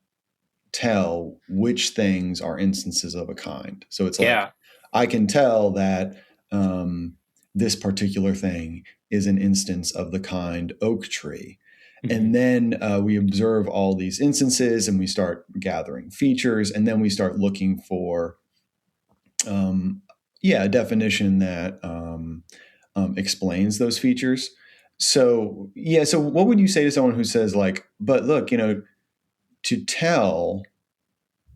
tell which things are instances of a kind. So it's like,
Yeah.
I can tell that this particular thing is an instance of the kind oak tree. And then we observe all these instances and we start gathering features, and then we start looking for a definition that explains those features. So what would you say to someone who says, like, but look, to tell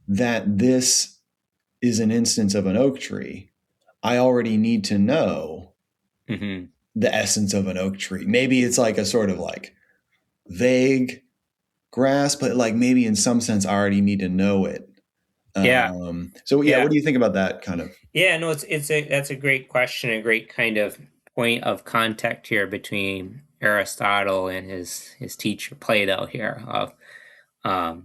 that this is an instance of an oak tree, I already need to know the essence of an oak tree. Maybe it's like a sort of like vague grasp, but like maybe in some sense I already need to know it.
Yeah.
What do you think about that kind of?
Yeah, no, that's a great question, a great kind of point of contact here between Aristotle and his teacher Plato here. The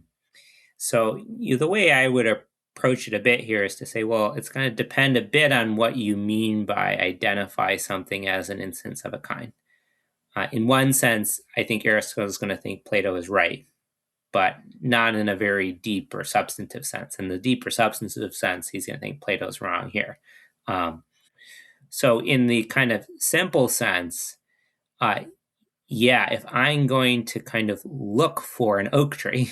way I would approach it a bit here is to say, well, it's going to depend a bit on what you mean by identify something as an instance of a kind. In one sense, I think Aristotle is going to think Plato is right, but not in a very deep or substantive sense. In the deeper substantive sense, he's going to think Plato's wrong here. So in the kind of simple sense, if I'm going to kind of look for an oak tree,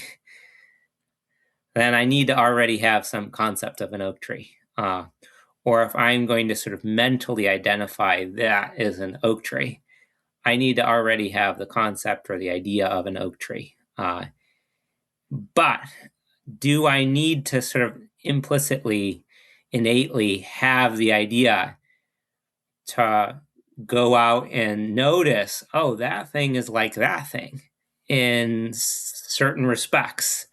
then I need to already have some concept of an oak tree. Or if I'm going to sort of mentally identify that as an oak tree, I need to already have the concept or the idea of an oak tree. But do I need to sort of implicitly, innately have the idea to go out and notice, oh, that thing is like that thing in certain respects?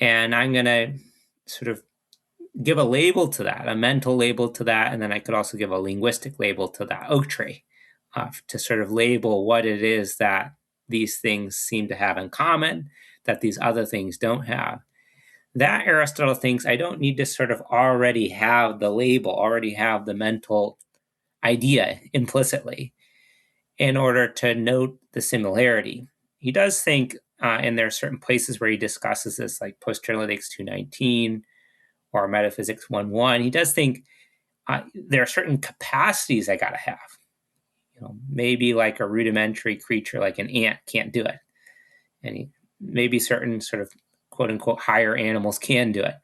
And I'm going to sort of give a label to that, a mental label to that, and then I could also give a linguistic label to that oak tree to sort of label what it is that these things seem to have in common that these other things don't have. That Aristotle thinks I don't need to sort of already have the label, already have the mental idea implicitly in order to note the similarity. He does think, and there are certain places where he discusses this, like Post-Analytics 219 or Metaphysics 1.1. He does think there are certain capacities I got to have. Maybe like a rudimentary creature like an ant can't do it. And maybe certain sort of quote unquote higher animals can do it.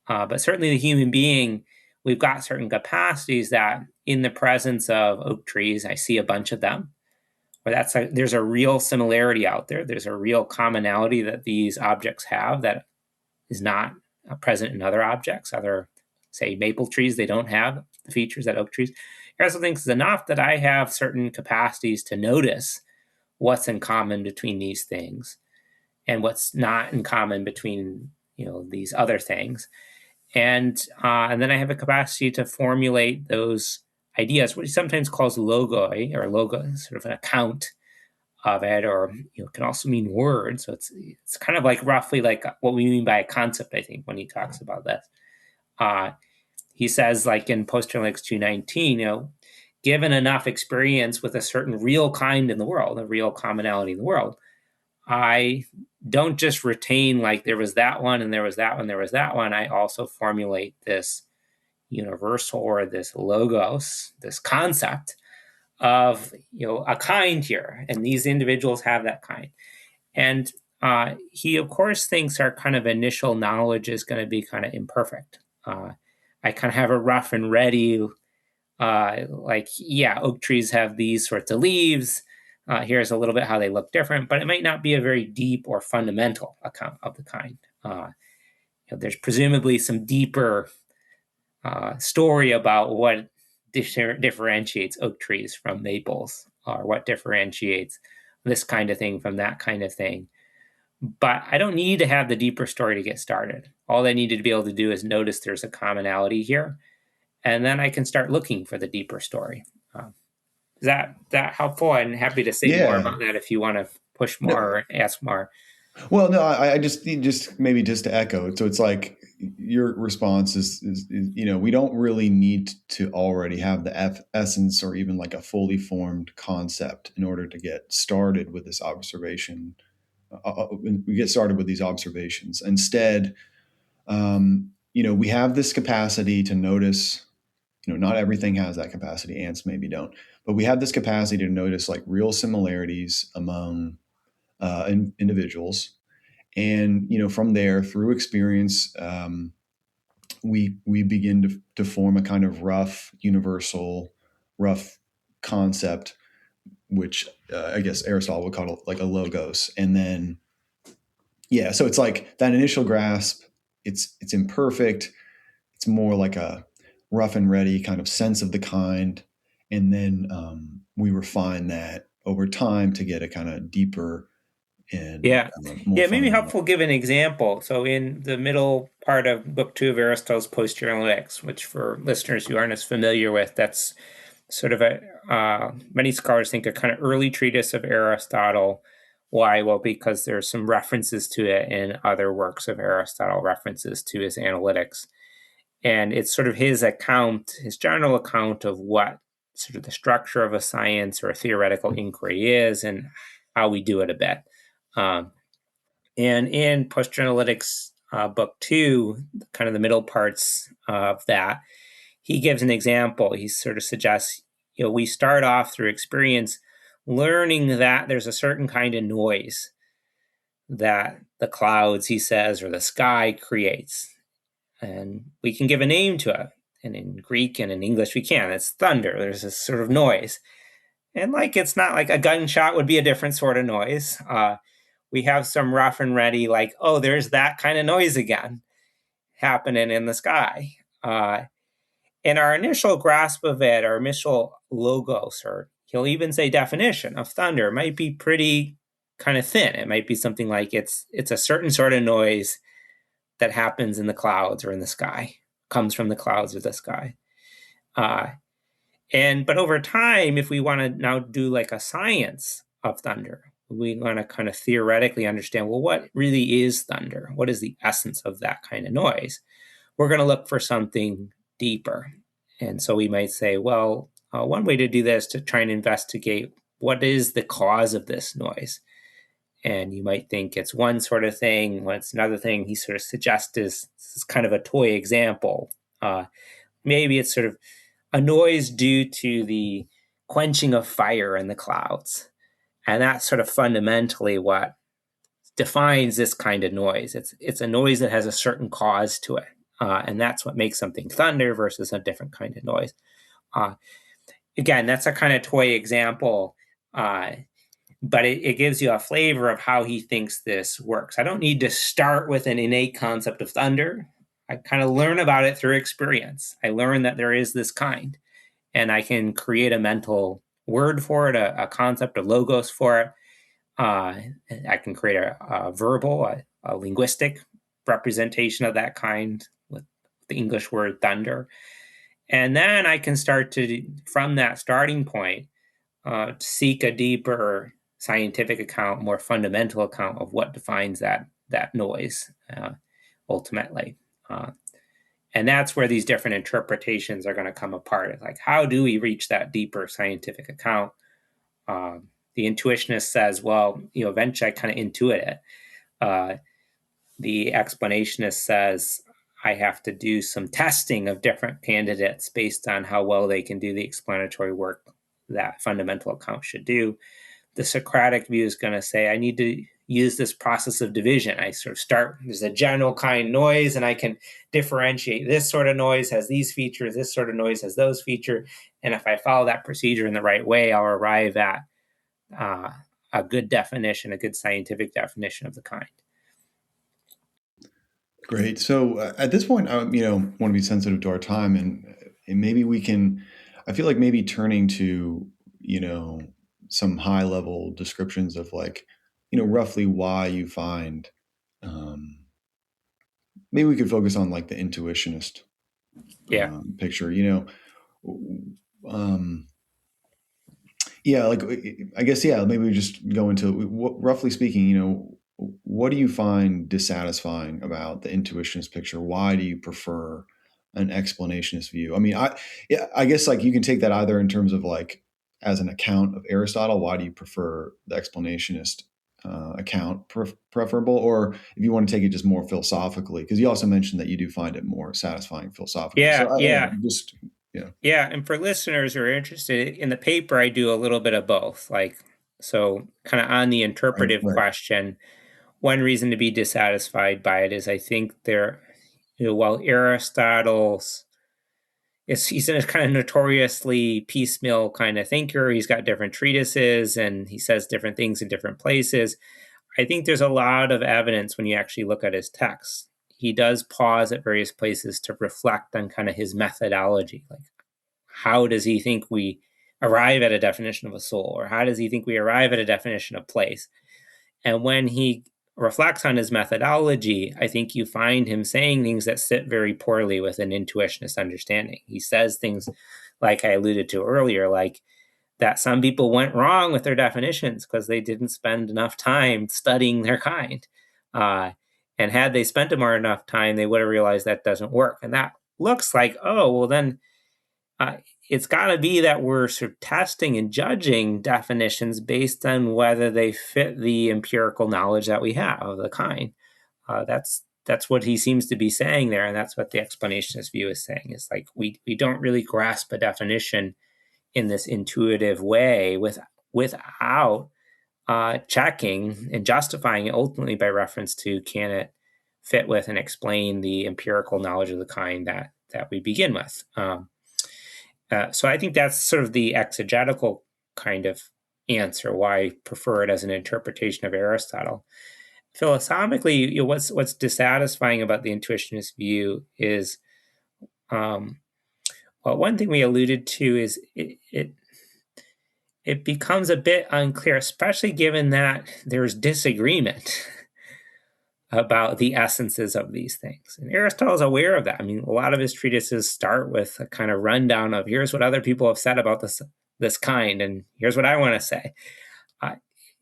But certainly the human being, we've got certain capacities that in the presence of oak trees, I see a bunch of them, where there's a real similarity out there. There's a real commonality that these objects have that is not present in other objects. Other, say, maple trees, they don't have the features that oak trees. Aristotle thinks it's enough that I have certain capacities to notice what's in common between these things and what's not in common between these other things, and then I have a capacity to formulate those ideas, what he sometimes calls logoi, or logo, sort of an account of it, or it can also mean words. So it's kind of like roughly like what we mean by a concept, I think, when he talks about this. He says, like in Post-Analytics 219, given enough experience with a certain real kind in the world, a real commonality in the world, I don't just retain like there was that one and there was that one, there was that one. I also formulate this universal or this logos, this concept of a kind here, and these individuals have that kind. And he, of course, thinks our kind of initial knowledge is going to be kind of imperfect. I kind of have a rough and ready, oak trees have these sorts of leaves. Here's a little bit how they look different, but it might not be a very deep or fundamental account of the kind. There's presumably some deeper story about what differentiates oak trees from maples, or what differentiates this kind of thing from that kind of thing. But I don't need to have the deeper story to get started. All I needed to be able to do is notice there's a commonality here. And then I can start looking for the deeper story. Is that helpful? I'm happy to say more
Yeah.
about that if you want to push
No,
more or ask more.
well, no, I just maybe just to echo. So it's like your response is we don't really need to already have the essence or even like a fully formed concept in order to get started with this observation. We get started with these observations. Instead, we have this capacity to notice. Not everything has that capacity. Ants maybe don't, but we have this capacity to notice like real similarities among individuals. And from there, through experience, we begin to form a kind of rough universal, rough concept, which I guess Aristotle would call it like a logos. And then so it's like that initial grasp. It's imperfect. It's more like a rough and ready kind of sense of the kind, and then we refine that over time to get a kind of deeper and
Yeah.
more
Yeah, maybe
fundamental.
helpful give an example. So in the middle part of book 2 of Aristotle's Post-Analytics, which for listeners who aren't as familiar with, that's sort of many scholars think a kind of early treatise of Aristotle. Why? Well, because there's some references to it in other works of Aristotle, references to his analytics. And it's sort of his account, his general account of what sort of the structure of a science or a theoretical inquiry is and how we do it a bit. And in Post-Analytics book 2, kind of the middle parts of that, he gives an example. He sort of suggests, we start off through experience learning that there's a certain kind of noise that the clouds, he says, or the sky creates. And we can give a name to it. And in Greek and in English, we can. It's thunder. There's this sort of noise. And it's not like a gunshot would be a different sort of noise. We have some rough and ready, like, oh, there's that kind of noise again happening in the sky. And our initial grasp of it, our initial logos, or he'll even say definition of thunder, might be pretty kind of thin. It might be something like it's a certain sort of noise that happens in the clouds or in the sky, comes from the clouds or the sky. But over time, if we want to now do like a science of thunder, we want to kind of theoretically understand, well, what really is thunder? What is the essence of that kind of noise? We're going to look for something deeper. And so we might say, well, one way to do this is to try and investigate what is the cause of this noise. And you might think it's one sort of thing, when it's another thing. He sort of suggests this is kind of a toy example. Maybe it's sort of a noise due to the quenching of fire in the clouds. And that's sort of fundamentally what defines this kind of noise. It's a noise that has a certain cause to it. And that's what makes something thunder versus a different kind of noise. Again, that's a kind of toy example, but it gives you a flavor of how he thinks this works. I don't need to start with an innate concept of thunder. I kind of learn about it through experience. I learn that there is this kind, and I can create a mental word for it, a concept, a logos for it. I can create a verbal, a linguistic representation of that kind with the English word thunder. And then I can start to, from that starting point, seek a deeper scientific account, more fundamental account of what defines that noise ultimately. And that's where these different interpretations are going to come apart. It's like, how do we reach that deeper scientific account? The intuitionist says, well, eventually I kind of intuit it. The explanationist says, I have to do some testing of different candidates based on how well they can do the explanatory work that fundamental account should do. The Socratic view is going to say, I need to use this process of division. I sort of start, there's a general kind noise, and I can differentiate this sort of noise has these features, this sort of noise has those features. And if I follow that procedure in the right way, I'll arrive at a good definition, a good scientific definition of the kind.
Great. So at this point, I want to be sensitive to our time, and maybe we can. I feel like maybe turning to some high level descriptions of like roughly why you find. Maybe we could focus on like the intuitionist
Yeah.
Picture. Um, yeah, like I guess maybe we just go into roughly speaking. What do you find dissatisfying about the intuitionist picture? Why do you prefer an explanationist view? I mean, I guess like you can take that either in terms of like as an account of Aristotle. Why do you prefer the explanationist account preferable, or if you want to take it just more philosophically, because you also mentioned that you do find it more satisfying philosophically. So
Yeah.
just yeah.
Yeah. And for listeners who are interested in the paper, I do a little bit of both. Like, so kind of on the interpretive
Right.
question, one reason to be dissatisfied by it is I think while Aristotle's he's a kind of notoriously piecemeal kind of thinker. He's got different treatises and he says different things in different places. I think there's a lot of evidence when you actually look at his texts. He does pause at various places to reflect on kind of his methodology. Like, how does he think we arrive at a definition of a soul? Or how does he think we arrive at a definition of place? And when he reflects on his methodology, I think you find him saying things that sit very poorly with an intuitionist understanding. He says things like I alluded to earlier, like that some people went wrong with their definitions because they didn't spend enough time studying their kind. And had they spent more enough time, they would have realized that doesn't work. And that looks like, oh, well, then it's got to be that we're sort of testing and judging definitions based on whether they fit the empirical knowledge that we have of the kind. That's what he seems to be saying there, and that's what the explanationist view is saying. Is like we don't really grasp a definition in this intuitive way without checking and justifying it ultimately by reference to can it fit with and explain the empirical knowledge of the kind that we begin with. So I think that's sort of the exegetical kind of answer why I prefer it as an interpretation of Aristotle. Philosophically, what's dissatisfying about the intuitionist view is, well, one thing we alluded to is it becomes a bit unclear, especially given that there's disagreement about the essences of these things. And Aristotle is aware of that. I mean, a lot of his treatises start with a kind of rundown of here's what other people have said about this kind, and here's what I want to say.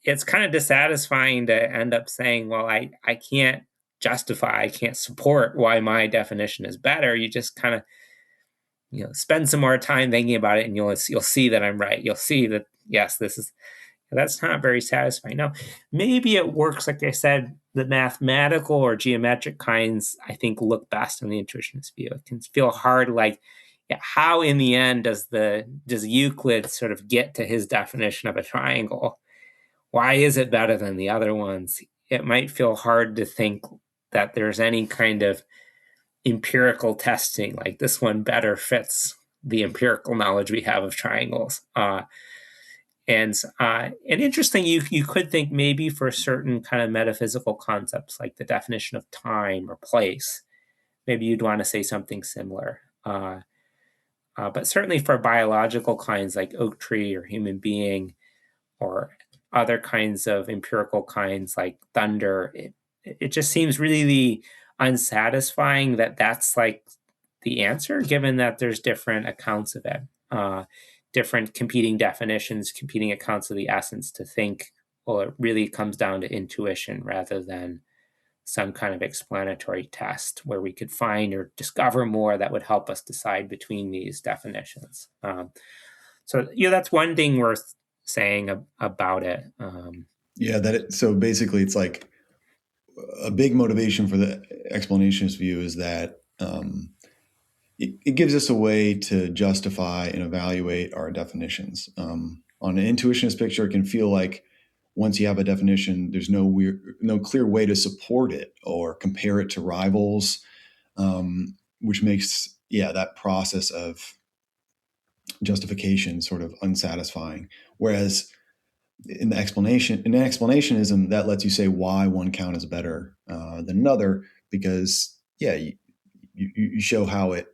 It's kind of dissatisfying to end up saying, well, I can't justify, I can't support why my definition is better. You just kind of spend some more time thinking about it, and you'll see that I'm right. You'll see that yes, that's not very satisfying. Now, maybe it works, like I said, the mathematical or geometric kinds, I think, look best in the intuitionist view. It can feel hard, like, how in the end does Euclid sort of get to his definition of a triangle? Why is it better than the other ones? It might feel hard to think that there's any kind of empirical testing, like this one better fits the empirical knowledge we have of triangles. And interesting, you could think maybe for certain kind of metaphysical concepts, like the definition of time or place, maybe you'd want to say something similar. But certainly for biological kinds like oak tree or human being, or other kinds of empirical kinds like thunder, it just seems really unsatisfying that that's like the answer, given that there's different accounts of it. Different competing definitions, competing accounts of the essence to think, well, it really comes down to intuition rather than some kind of explanatory test where we could find or discover more that would help us decide between these definitions. So that's one thing worth saying about it.
So basically it's like a big motivation for the explanationist view is that it gives us a way to justify and evaluate our definitions. On an intuitionist picture, it can feel like once you have a definition, there's no clear way to support it or compare it to rivals, which makes that process of justification sort of unsatisfying. Whereas in explanationism, that lets you say why one count is better than another, because you show how it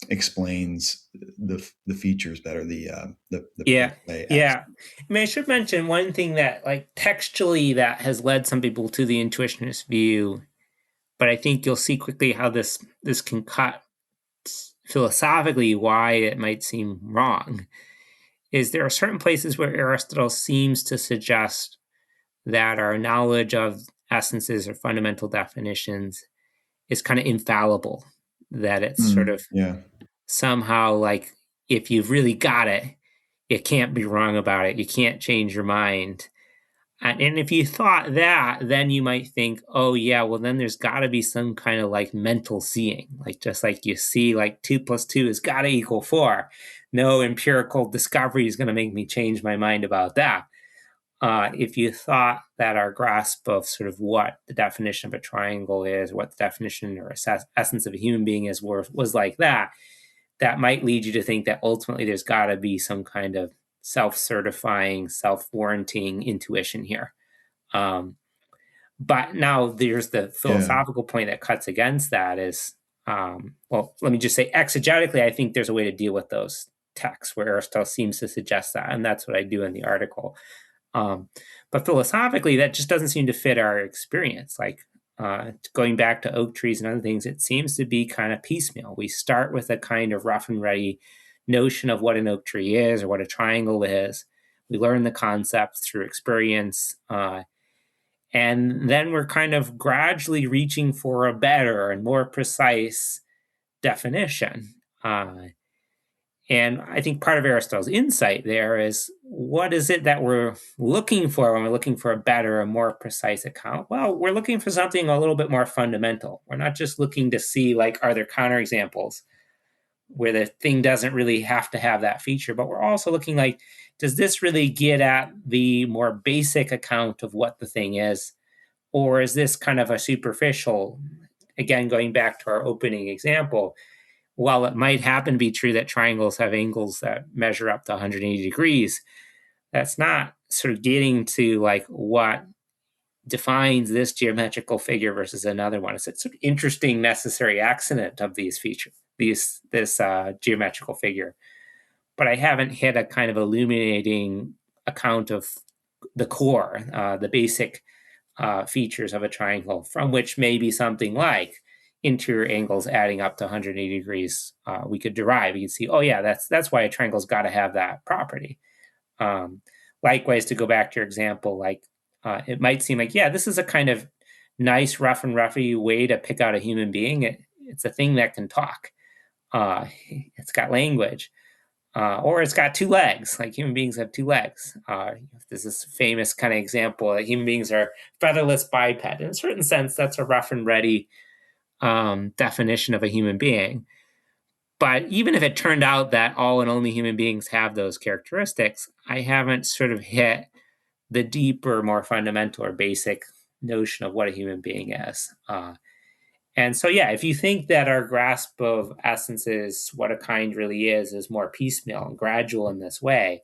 explains the features better.
Yeah. I mean, I should mention one thing that, like, textually, that has led some people to the intuitionist view, but I think you'll see quickly how this can cut philosophically why it might seem wrong is there are certain places where Aristotle seems to suggest that our knowledge of essences or fundamental definitions is kind of infallible, that it's sort of
Yeah.
somehow like if you've really got it, you can't be wrong about it. You can't change your mind. And if you thought that, then you might think, oh, yeah, well, then there's got to be some kind of like mental seeing, like just like you see, like 2 + 2 has got to equal 4. No empirical discovery is going to make me change my mind about that. If you thought that our grasp of sort of what the definition of a triangle is, what the definition or essence of a human being is, was like that, that might lead you to think that ultimately there's got to be some kind of self-certifying, self-warranting intuition here. But now there's the
Yeah.
philosophical point that cuts against that is, well, let me just say exegetically, I think there's a way to deal with those texts where Aristotle seems to suggest that, and that's what I do in the article. But philosophically, that just doesn't seem to fit our experience. Like going back to oak trees and other things, it seems to be kind of piecemeal. We start with a kind of rough and ready notion of what an oak tree is or what a triangle is. We learn the concepts through experience. And then we're kind of gradually reaching for a better and more precise definition. And I think part of Aristotle's insight there is what is it that we're looking for when we're looking for a better, a more precise account? Well, we're looking for something a little bit more fundamental. We're not just looking to see, like, are there counterexamples where the thing doesn't really have to have that feature, but we're also looking like, does this really get at the more basic account of what the thing is? Or is this kind of a superficial, again, going back to our opening example, while it might happen to be true that triangles have angles that measure up to 180 degrees, that's not sort of getting to like what defines this geometrical figure versus another one. It's a sort of interesting necessary accident of these features, this geometrical figure. But I haven't hit a kind of illuminating account of the core, the basic features of a triangle, from which maybe something like interior angles adding up to 180 degrees we could derive. You can see, oh yeah, that's why a triangle's got to have that property. Likewise, to go back to your example, like it might seem like, yeah, this is a kind of nice rough and roughy way to pick out a human being. It's a thing that can talk. It's got language. Or it's got 2 legs, like human beings have 2 legs. There's this famous kind of example that human beings are featherless biped. In a certain sense, that's a rough and ready definition of a human being. But even if it turned out that all and only human beings have those characteristics, I haven't sort of hit the deeper, more fundamental or basic notion of what a human being is. And so, yeah, if you think that our grasp of essences, what a kind really is more piecemeal and gradual in this way,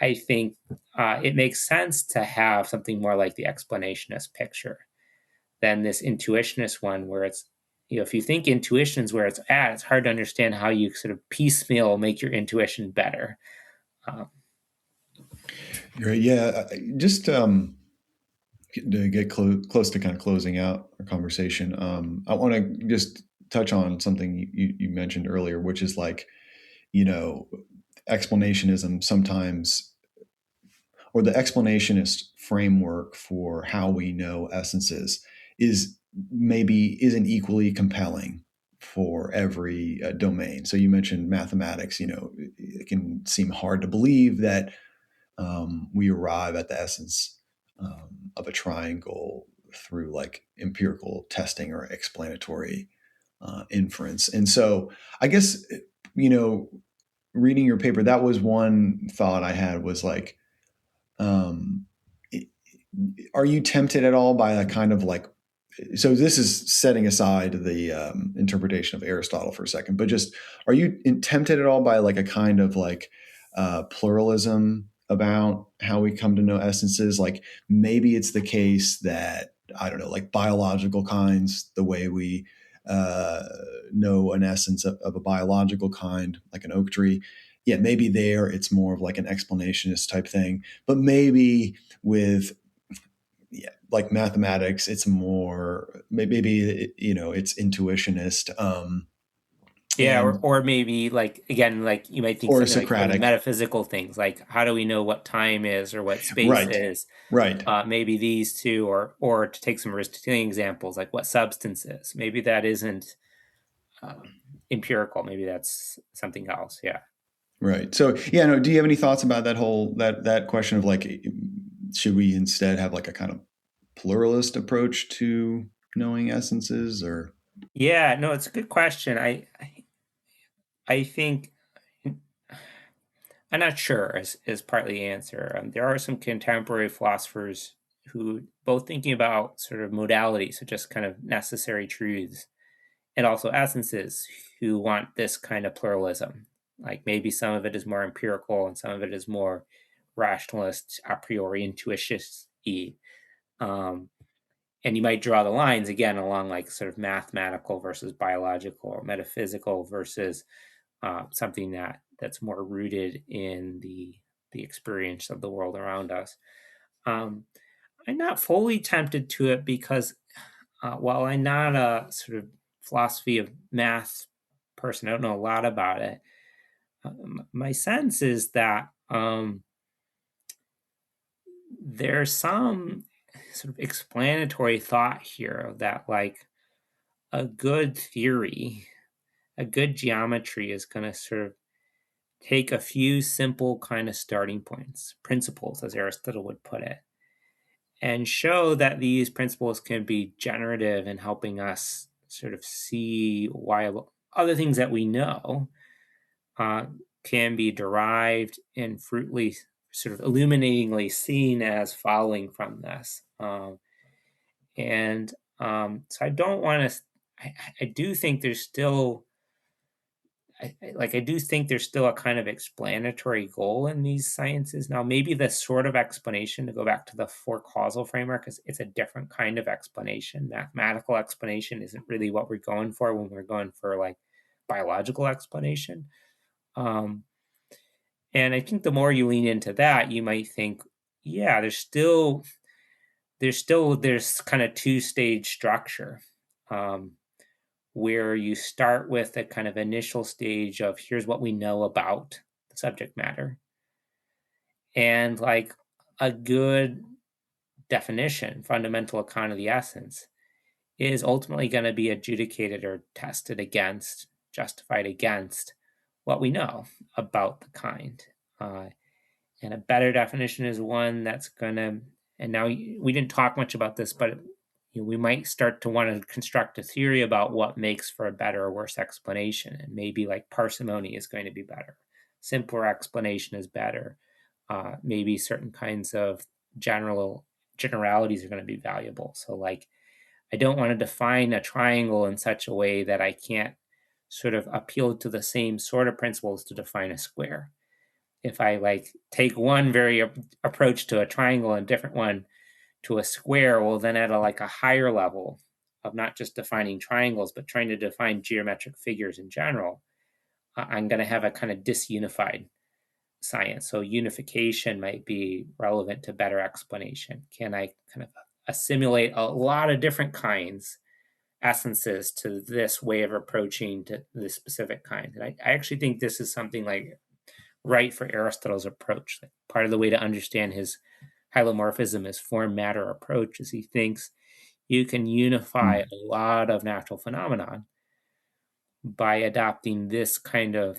I think it makes sense to have something more like the explanationist picture than this intuitionist one, where it's, if you think intuition is where it's at, it's hard to understand how you sort of piecemeal make your intuition better.
Right. Yeah. Just to get close to kind of closing out our conversation, I want to just touch on something you mentioned earlier, which is like, explanationism sometimes, or the explanationist framework for how we know essences isn't equally compelling for every domain. So you mentioned mathematics. It can seem hard to believe that we arrive at the essence of a triangle through like empirical testing or explanatory inference. And so I guess, reading your paper, that was one thought I had, was like, are you tempted at all by a kind of like, so this is setting aside the interpretation of Aristotle for a second, but just, are you tempted at all by like a kind of like pluralism about how we come to know essences? Like maybe it's the case that, I don't know, like biological kinds, the way we know an essence of a biological kind, like an oak tree. Yeah, maybe there it's more of like an explanationist type thing, but maybe with like mathematics, it's more maybe it's intuitionist.
Yeah,
And
or maybe like again, like you might think
or
something like sort of
Socratic.
metaphysical things, like how do we know what time is or what space
Right.
is?
Right.
Maybe these two, or to take some Aristotelian examples, like what substance is. Maybe that isn't empirical. Maybe that's something else. Yeah.
Right. So yeah, no, do you have any thoughts about that question of like, should we instead have like a kind of pluralist approach to knowing essences, or?
Yeah. No, it's a good question. I think I'm not sure is partly the answer. There are some contemporary philosophers who both thinking about sort of modalities, so just kind of necessary truths, and also essences who want this kind of pluralism. Like maybe some of it is more empirical and some of it is more rationalist, a priori intuitionist y. Um, and you might draw the lines again along like sort of mathematical versus biological or metaphysical versus something that's more rooted in the experience of the world around us. Um, I'm not fully tempted to it because while I'm not a sort of philosophy of math person, I don't know a lot about it. My sense is that there's some sort of explanatory thought here that like a good theory, a good geometry is going to sort of take a few simple kind of starting points, principles, as Aristotle would put it, and show that these principles can be generative in helping us sort of see why other things that we know uh, can be derived and fruitfully, sort of illuminatingly seen as following from this. And so I don't want to, I do think there's still I do think there's still a kind of explanatory goal in these sciences. Now, maybe the sort of explanation to go back to the four causal framework is it's a different kind of explanation. Mathematical explanation isn't really what we're going for when we're going for like biological explanation. Um, and I think the more you lean into that, you might think, yeah, there's kind of two-stage structure. Um, where you start with a kind of initial stage of here's what we know about the subject matter. And like a good definition, fundamental account of the essence, is ultimately going to be adjudicated or tested against, justified against what we know about the kind. Uh, and a better definition is one that's going to, and now we didn't talk much about this, but we might start to want to construct a theory about what makes for a better or worse explanation. And maybe like parsimony is going to be better. Simpler explanation is better. Maybe certain kinds of generalities are going to be valuable. So like, I don't want to define a triangle in such a way that I can't sort of appeal to the same sort of principles to define a square. If I like take one approach to a triangle and a different one to a square, well, then at a higher level of not just defining triangles, but trying to define geometric figures in general, I'm going to have a kind of disunified science. So unification might be relevant to better explanation. Can I kind of assimilate a lot of different kinds, essences to this way of approaching to this specific kind? And I actually think this is something like right for Aristotle's approach. Like part of the way to understand his hylomorphism, his form matter approach, is he thinks you can unify a lot of natural phenomenon by adopting this kind of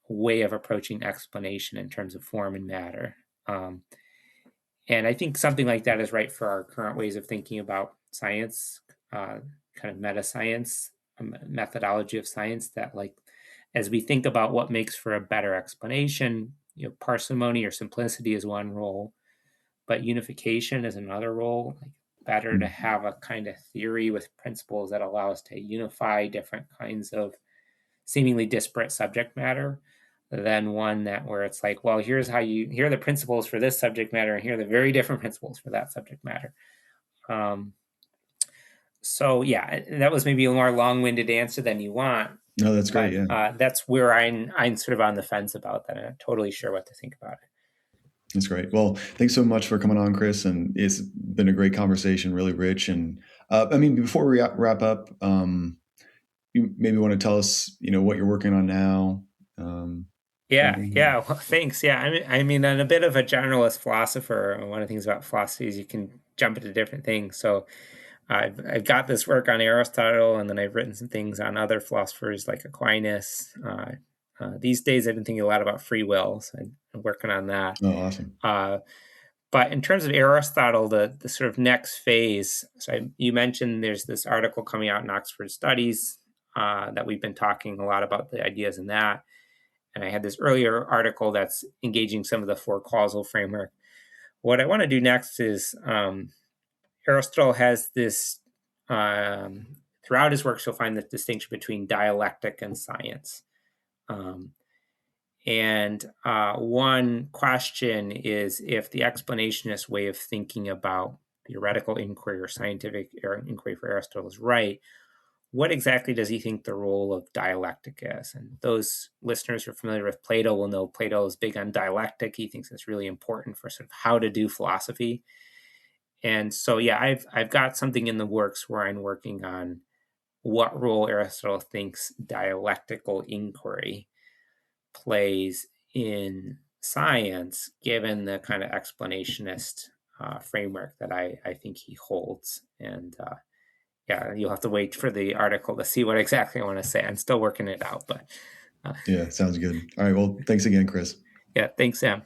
way of approaching explanation in terms of form and matter. And I think something like that is right for our current ways of thinking about science, kind of meta science, methodology of science. That like, as we think about what makes for a better explanation, parsimony or simplicity is one role, but unification is another role. Like better to have a kind of theory with principles that allow us to unify different kinds of seemingly disparate subject matter than one that where it's like, well, here are the principles for this subject matter, and here are the very different principles for that subject matter. So yeah, that was maybe a more long-winded answer than you want.
No, that's great. Yeah,
that's where I'm sort of on the fence about that. I'm not totally sure what to think about it.
that's great. Well, thanks so much for coming on, Chris. And it's been a great conversation, really rich. And I mean, before we wrap up, you maybe want to tell us, what you're working on now. Anything?
Well, thanks. Yeah, I mean, I'm a bit of a generalist philosopher. And one of the things about philosophy is you can jump into different things. So I've got this work on Aristotle, and then I've written some things on other philosophers like Aquinas. These days, I've been thinking a lot about free will, so I'm working on that.
Oh, awesome.
But in terms of Aristotle, the sort of next phase, you mentioned there's this article coming out in Oxford Studies that we've been talking a lot about the ideas in that. And I had this earlier article that's engaging some of the four causal framework. What I want to do next is Aristotle has this, throughout his works, you'll find the distinction between dialectic and science. And one question is if the explanationist way of thinking about theoretical inquiry or scientific inquiry for Aristotle is right, what exactly does he think the role of dialectic is? And those listeners who are familiar with Plato will know Plato is big on dialectic. He thinks it's really important for sort of how to do philosophy. And so, I've got something in the works where I'm working on what role Aristotle thinks dialectical inquiry plays in science, given the kind of explanationist framework that I think he holds. And you'll have to wait for the article to see what exactly I want to say. I'm still working it out, but
Yeah, sounds good. All right. Well, thanks again, Chris.
yeah, thanks, Sam.